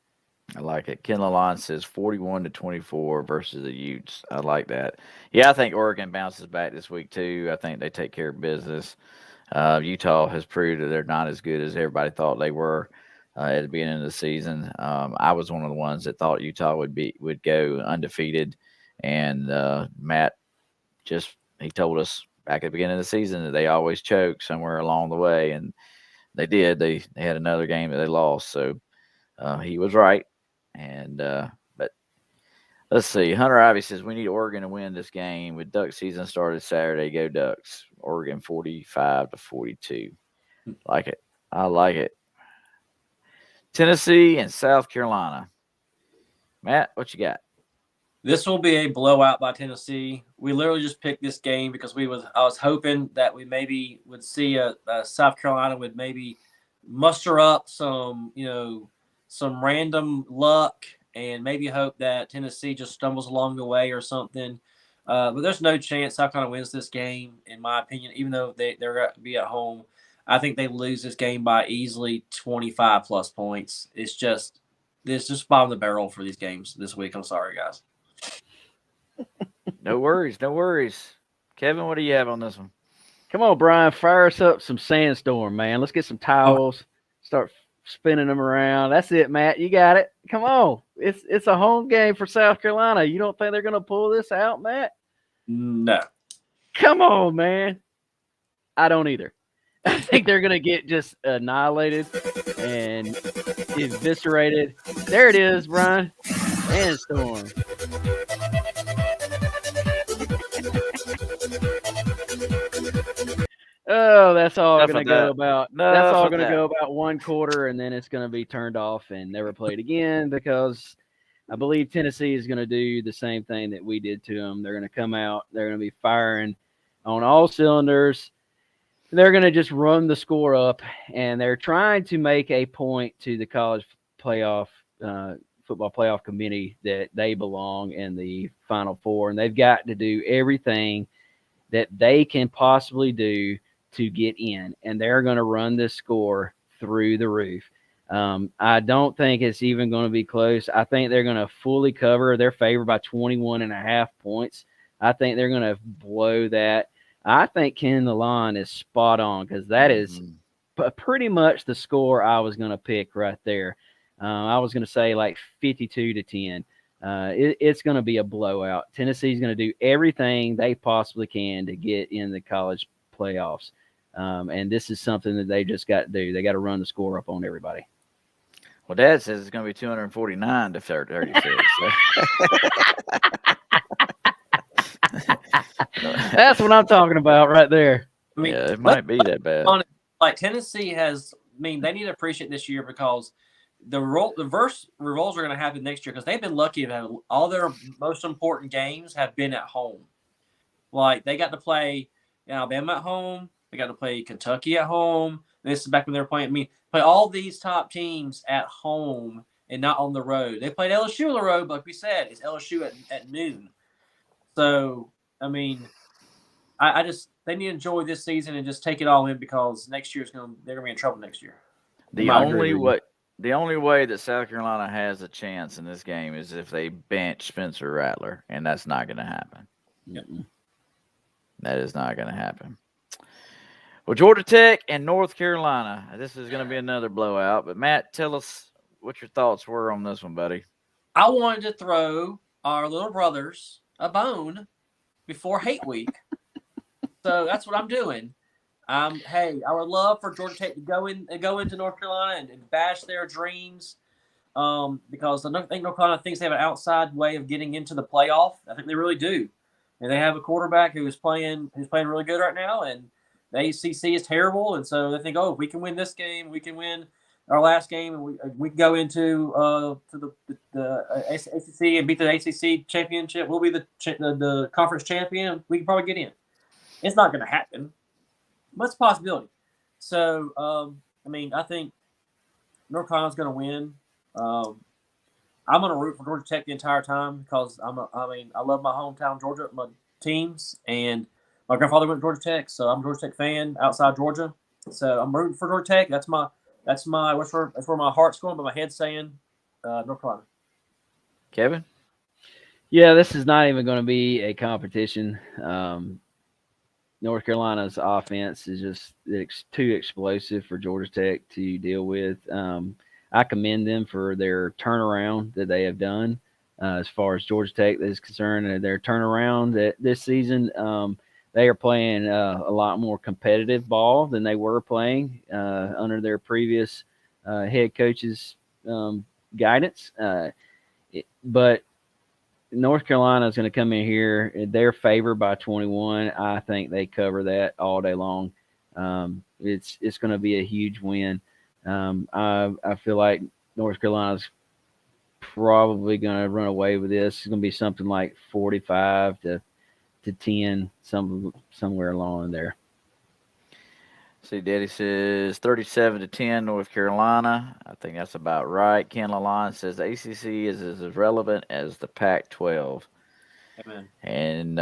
I like it. Ken Lalonde says 41-24 versus the Utes. I like that. Yeah, I think Oregon bounces back this week too. I think they take care of business. Utah has proved that they're not as good as everybody thought they were at the beginning of the season. I was one of the ones that thought Utah would go undefeated, and Matt he told us back at the beginning of the season that they always choke somewhere along the way, and they did. They had another game that they lost, so he was right. And but let's see. Hunter Ivy says we need Oregon to win this game. With duck season started Saturday, go Ducks. Oregon 45-42. Like it. I like it. Tennessee and South Carolina. Matt, what you got? This will be a blowout by Tennessee. We literally just picked this game because I was hoping that we maybe would see a South Carolina would maybe muster up some random luck and maybe hope that Tennessee just stumbles along the way or something. But there's no chance South Carolina wins this game, in my opinion, even though they're going to be at home. I think they lose this game by easily 25 plus points. It's just bottom of the barrel for these games this week. I'm sorry, guys. No worries. Kevin, what do you have on this one? Come on, Brian, fire us up some sandstorm, man. Let's get some towels, start spinning them around. That's it, Matt. You got it. Come on. It's a home game for South Carolina. You don't think they're going to pull this out, Matt? No. Come on, man. I don't either. I think they're going to get just annihilated and eviscerated. There it is, Brian. Sandstorm. Oh, that's all going to go about. That's all going to go about one quarter, and then it's going to be turned off and never played again because I believe Tennessee is going to do the same thing that we did to them. They're going to come out. They're going to be firing on all cylinders. They're going to just run the score up, and they're trying to make a point to the college football playoff committee that they belong in the Final Four, and they've got to do everything that they can possibly do to get in, and they're going to run this score through the roof. I don't think it's even going to be close. I think they're going to fully cover. They're favored by 21.5 points. I think they're going to blow that. I think Ken Lalonde is spot on because that is pretty much the score I was going to pick right there. I was going to say like 52-10. It's going to be a blowout. Tennessee's going to do everything they possibly can to get in the college playoffs. And this is something that they just got to do. They got to run the score up on everybody. Well, Dad says it's going to be 249-36. That's what I'm talking about right there. I mean, yeah, it might be that bad. Like Tennessee has, they need to appreciate this year because the reverse roles are going to happen next year because they've been lucky to have all their most important games have been at home. Like they got to play Alabama at home. They got to play Kentucky at home. This is back when they were playing. Play all these top teams at home and not on the road. They played LSU on the road, but like we said, it's LSU at noon. So, I just they need to enjoy this season and just take it all in because next year they're gonna be in trouble next year. The only way that South Carolina has a chance in this game is if they bench Spencer Rattler, and that's not going to happen. Yep. That is not going to happen. Well, Georgia Tech and North Carolina. This is going to be another blowout. But, Matt, tell us what your thoughts were on this one, buddy. I wanted to throw our little brothers a bone before Hate Week. So that's what I'm doing. Hey, I would love for Georgia Tech to go into North Carolina and bash their dreams because I think North Carolina thinks they have an outside way of getting into the playoff. I think they really do. And they have a quarterback who's playing really good right now, and the ACC is terrible. And so they think, if we can win this game, we can win our last game, and we can go into to the ACC and beat the ACC championship. We'll be the conference champion. We can probably get in. It's not going to happen, but it's a possibility. So, I think North Carolina's going to win. I'm going to root for Georgia Tech the entire time because I love my hometown Georgia, my teams, and My grandfather went to Georgia Tech, so I'm a Georgia Tech fan outside Georgia. So I'm rooting for Georgia Tech. That's where my heart's going, but my head's saying North Carolina. Kevin? Yeah, this is not even going to be a competition. North Carolina's offense is just too explosive for Georgia Tech to deal with. I commend them for their turnaround that they have done as far as Georgia Tech is concerned. Their turnaround this season, they are playing a lot more competitive ball than they were playing under their previous head coach's guidance. But North Carolina is going to come in here. They're favored by 21. I think they cover that all day long. It's going to be a huge win. I feel like North Carolina's probably going to run away with this. It's going to be something like 45 to 10, somewhere along in there. See, Daddy says 37-10 North Carolina. I think that's about right. Ken Lalonde says the ACC is as relevant as the Pac-12. Amen. And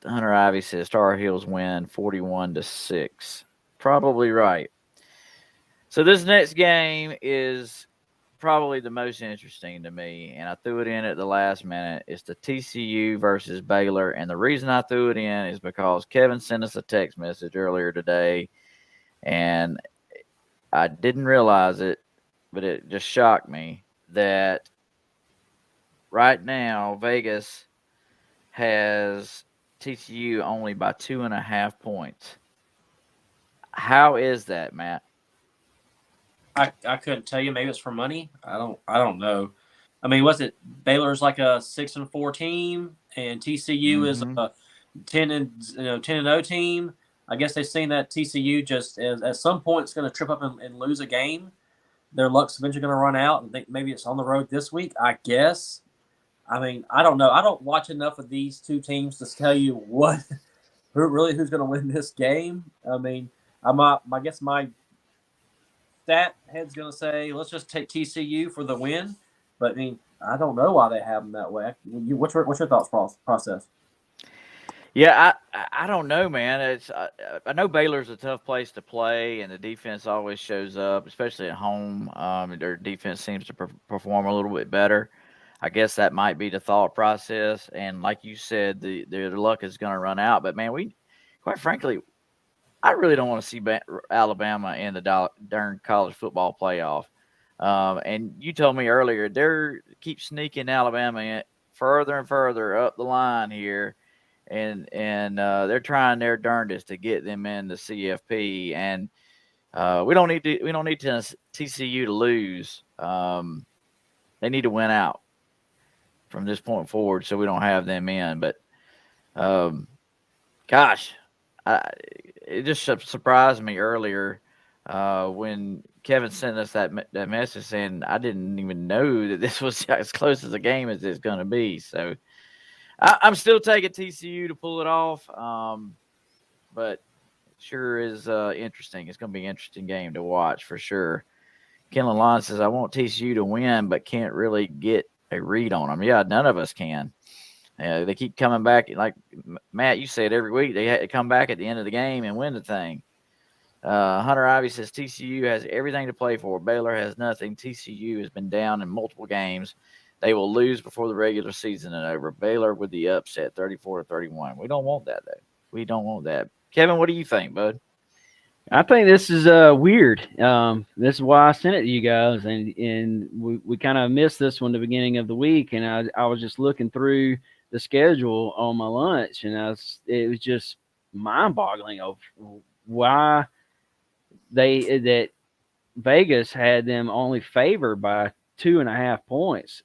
Hunter Ivy says Tar Heels win 41-6. Probably right. So this next game is probably the most interesting to me, and I threw it in at the last minute. It's the TCU versus Baylor, and the reason I threw it in is because Kevin sent us a text message earlier today, and I didn't realize it, but it just shocked me that right now Vegas has TCU only by 2.5 points. How is that, Matt? I couldn't tell you. Maybe it's for money. I don't know. I mean, was it Baylor's like a 6-4 team, and TCU is a 10-0 team? I guess they've seen that TCU just at some point it's going to trip up and lose a game. Their luck's eventually going to run out, and think maybe it's on the road this week. I guess. I mean, I don't know. I don't watch enough of these two teams to tell you who's going to win this game. I mean, I guess my stat head's going to say let's just take TCU for the win. But I mean, I don't know why they have them that way. What's your thoughts process? Yeah, I don't know, man. It's I know Baylor's a tough place to play, and the defense always shows up, especially at home. Their defense seems to perform a little bit better. I guess that might be the thought process. And like you said, their luck is going to run out. But man, quite frankly, I really don't want to see Alabama in the darn college football playoff. And you told me earlier they keep sneaking Alabama in further and further up the line here. And they're trying their darndest to get them in the CFP, and we don't need TCU to lose. They need to win out from this point forward, so we don't have them in. But gosh, it just surprised me earlier when Kevin sent us that message saying I didn't even know that this was as close as a game as it's going to be. So. I'm still taking TCU to pull it off, but it sure is interesting. It's going to be an interesting game to watch for sure. Ken Lalonde says, I want TCU to win, but can't really get a read on them. Yeah, none of us can. They keep coming back. Like Matt, you said every week, they had to come back at the end of the game and win the thing. Hunter Ivy says TCU has everything to play for. Baylor has nothing. TCU has been down in multiple games. They will lose before the regular season is over. Baylor with the upset, 34-31. We don't want that, though. We don't want that. Kevin, what do you think, bud? I think this is weird. This is why I sent it to you guys, and we kind of missed this one at the beginning of the week, and I was just looking through the schedule on my lunch, and it was just mind-boggling of why that Vegas had them only favored by 2.5 points.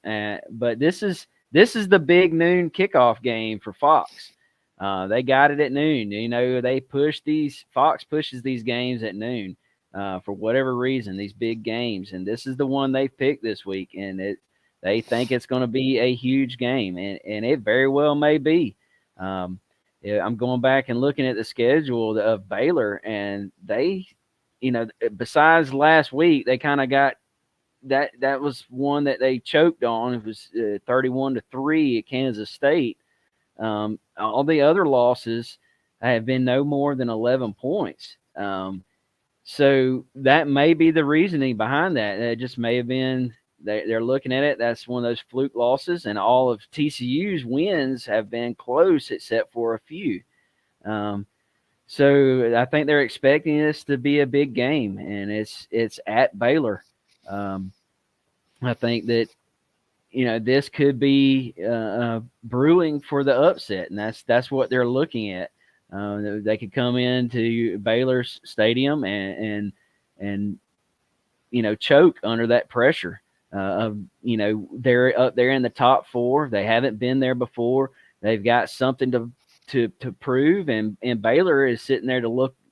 But this is the big noon kickoff game for Fox. They got it at noon. You know, Fox pushes these games at noon for whatever reason, these big games. And this is the one they picked this week. And they think it's going to be a huge game. And it very well may be. I'm going back and looking at the schedule of Baylor, and they, besides last week, they kind of got, that was one that they choked on. It was 31-3 at Kansas State. All the other losses have been no more than 11 points. So that may be the reasoning behind that. It just may have been they're looking at it. That's one of those fluke losses, and all of TCU's wins have been close except for a few. So I think they're expecting this to be a big game, and it's at Baylor. I think that this could be brewing for the upset, and that's what they're looking at. They could come into Baylor's stadium and choke under that pressure. They're up there in the top 4. They haven't been there before. They've got something to prove, and Baylor is sitting there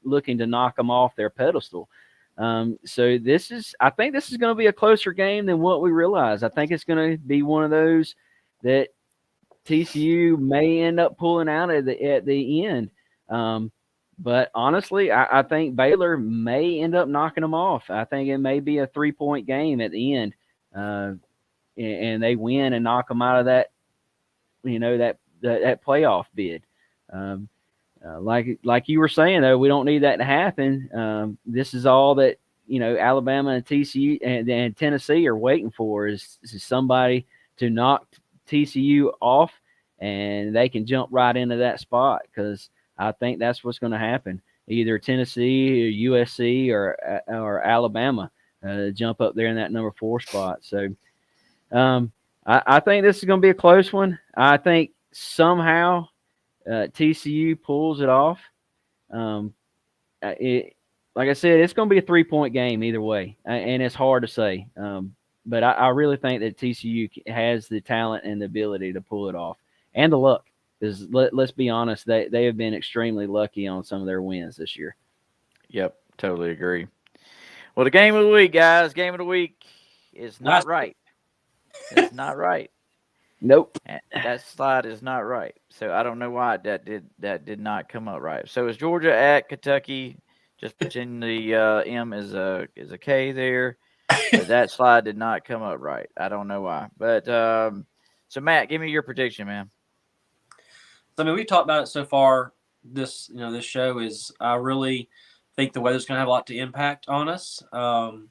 looking to knock them off their pedestal. So I think this is going to be a closer game than what we realize. I think it's going to be one of those that TCU may end up pulling out at the end. But honestly, I think Baylor may end up knocking them off. I think it may be a 3-point game at the end, and they win and knock them out of that, that playoff bid. Like you were saying, though, we don't need that to happen. This is all that Alabama and TCU and Tennessee are waiting for is somebody to knock TCU off, and they can jump right into that spot, because I think that's what's going to happen. Either Tennessee or USC or Alabama jump up there in that number 4 spot. So I think this is going to be a close one. I think somehow TCU pulls it off. Like I said, it's going to be a 3-point game either way, and it's hard to say. But I really think that TCU has the talent and the ability to pull it off, and the luck. Because let's be honest, they have been extremely lucky on some of their wins this year. Yep, totally agree. Well, the game of the week, guys. Game of the week is not right. It's not right. Nope. That slide is not right. So I don't know why that did not come up right. So it's Georgia at Kentucky. Just pretend the M is a K there. But that slide did not come up right. I don't know why. But so Matt, give me your prediction, man. I mean, we've talked about it so far. This show is. I really think the weather's going to have a lot to impact on us. I'm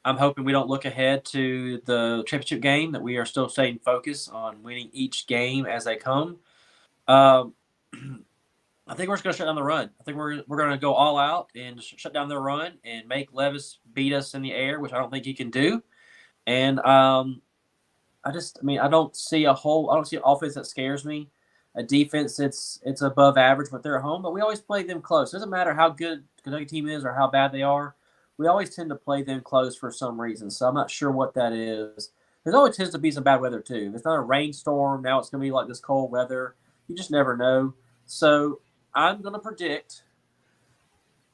hoping we don't look ahead to the championship game. That we are still staying focused on winning each game as they come. I think we're just going to shut down the run. I think we're going to go all out and shut down their run and make Levis beat us in the air, which I don't think he can do. And I don't see an offense that scares me. A defense it's above average when they're at home, but we always play them close. It doesn't matter how good Kentucky team is or how bad they are. We always tend to play them close for some reason. So I'm not sure what that is. There's always tends to be some bad weather too. If it's not a rainstorm, now it's going to be like this cold weather. You just never know. So I'm going to predict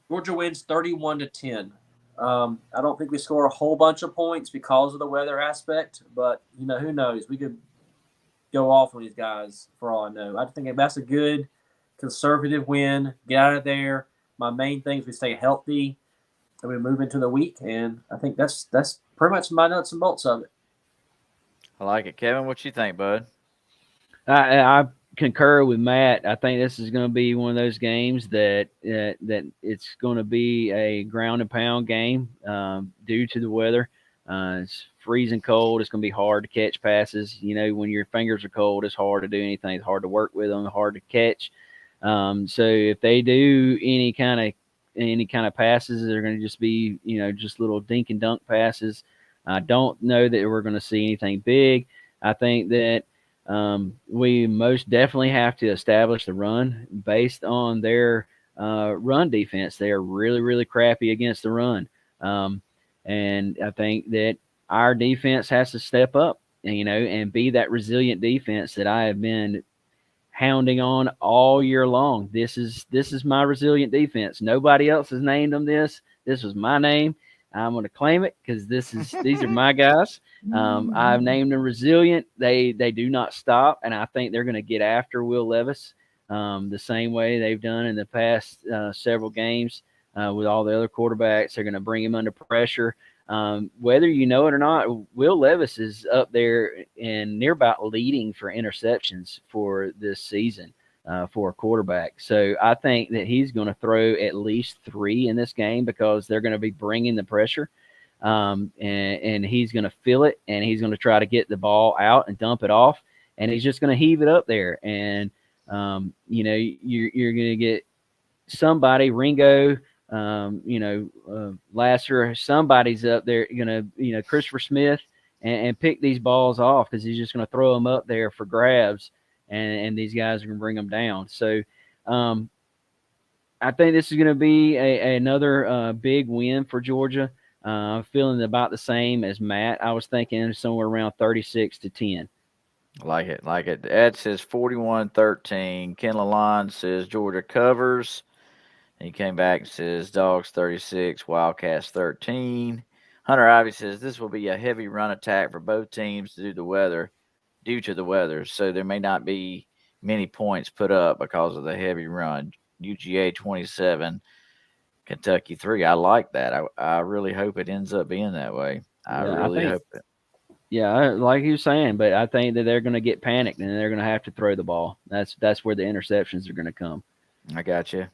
Georgia wins 31-10. I don't think we score a whole bunch of points because of the weather aspect, but who knows? We could go off on these guys for all I know. I think that's a good conservative win. Get out of there. My main thing is we stay healthy and we move into the week, and I think that's pretty much my nuts and bolts of it. I like it. Kevin, what you think, bud? I concur with Matt. I think this is going to be one of those games that it's going to be a ground and pound game due to the weather. It's freezing cold. It's going to be hard to catch passes. When your fingers are cold, it's hard to do anything. It's hard to work with them, hard to catch. So if they do any kind of passes, they're going to just be, just little dink and dunk passes. I don't know that we're going to see anything big. I think that we most definitely have to establish the run based on their run defense. They are really, really crappy against the run. And I think that our defense has to step up, and be that resilient defense that I have been hounding on all year long. This is my resilient defense. Nobody else has named them this. This was my name. I'm going to claim it because these are my guys. I've named them resilient. They do not stop, and I think they're going to get after Will Levis the same way they've done in the past several games with all the other quarterbacks. They're going to bring him under pressure. Whether you know it or not, Will Levis is up there and near about leading for interceptions for this season. for a quarterback. So I think that he's going to throw at least 3 in this game because they're going to be bringing the pressure. And he's going to feel it, and he's going to try to get the ball out and dump it off, and he's just going to heave it up there. And, you're going to get somebody, Ringo, Lasser, somebody's up there going to, Christopher Smith, and pick these balls off because he's just going to throw them up there for grabs, and these guys are going to bring them down. So I think this is going to be another big win for Georgia. I'm feeling about the same as Matt. I was thinking somewhere around 36-10. Like it. Ed says 41-13. Ken Lalonde says Georgia covers. And he came back and says Dogs 36, Wildcats 13. Hunter Ivy says this will be a heavy run attack for both teams due to the weather. So there may not be many points put up because of the heavy run. UGA 27. Kentucky 3. I like that. I really hope it ends up being that way. I really hope it. Yeah, like you were saying, but I think that they're going to get panicked and they're going to have to throw the ball. That's where the interceptions are going to come. I got you.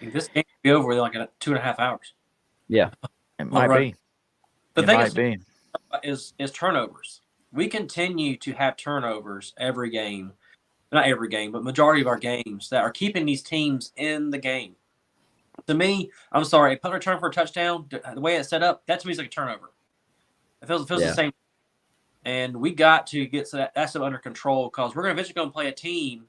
This game could be over in like 2.5 hours. Yeah, it might be. The thing is turnovers. We continue to have turnovers every game. Not every game, but majority of our games that are keeping these teams in the game. To me, I'm sorry, a punt return for a touchdown, the way it's set up, that to me is like a turnover. It feels the same. And we got to get that stuff under control because we're eventually going to play a team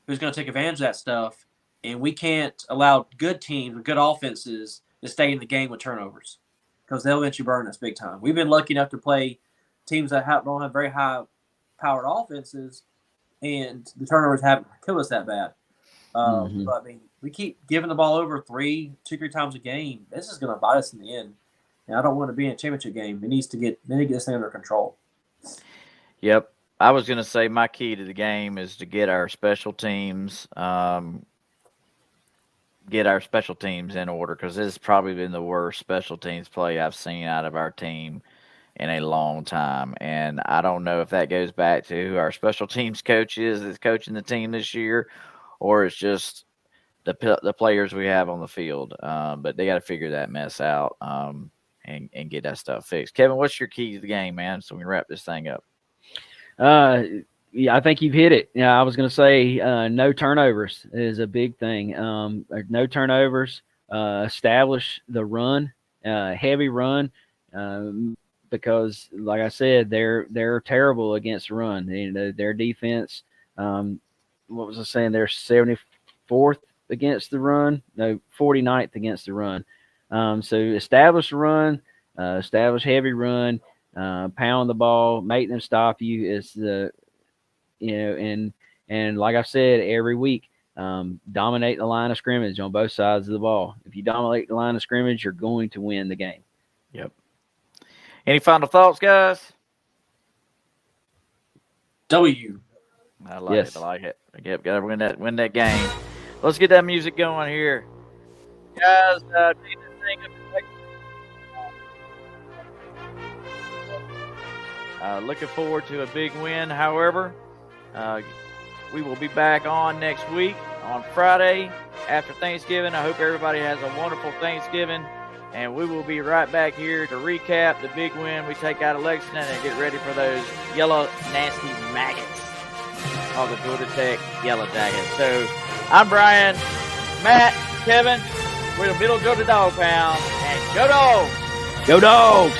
who's going to take advantage of that stuff, and we can't allow good teams with good offenses to stay in the game with turnovers because they'll eventually burn us big time. We've been lucky enough to play teams that don't have very high-powered offenses, and the turnovers haven't killed us that bad. But I mean, we keep giving the ball over 2-3 times a game. This is going to bite us in the end. And I don't want to be in a championship game. We need to get this thing under control. Yep. I was going to say my key to the game is to get our special teams in order because this has probably been the worst special teams play I've seen out of our team in a long time. And I don't know if that goes back to who our special teams coach is that's coaching the team this year, or it's just the players we have on the field. But they got to figure that mess out and get that stuff fixed. Kevin, what's your key to the game, man, so we can wrap this thing up? Yeah, I think you've hit it. Yeah, I was going to say no turnovers is a big thing. No turnovers. Establish the run, heavy run, because, like I said, they're terrible against the run. Their defense. What was I saying? They're 74th against the run. No, 49th against the run. So establish the run, establish heavy run. Pound the ball, make them stop you is and like I've said every week, dominate the line of scrimmage on both sides of the ball. If you dominate the line of scrimmage, you're going to win the game. Yep. Any final thoughts, guys? W. I like it. Yep, got to win that game. Let's get that music going here, guys. Looking forward to a big win. However, we will be back on next week on Friday after Thanksgiving. I hope everybody has a wonderful Thanksgiving, and we will be right back here to recap the big win we take out of Lexington and get ready for those yellow, nasty maggots called the Georgia Tech Yellow Jackets. So I'm Brian, Matt, Kevin. We're the Middle Georgia Dog Pound, and go Dogs! Go Dogs!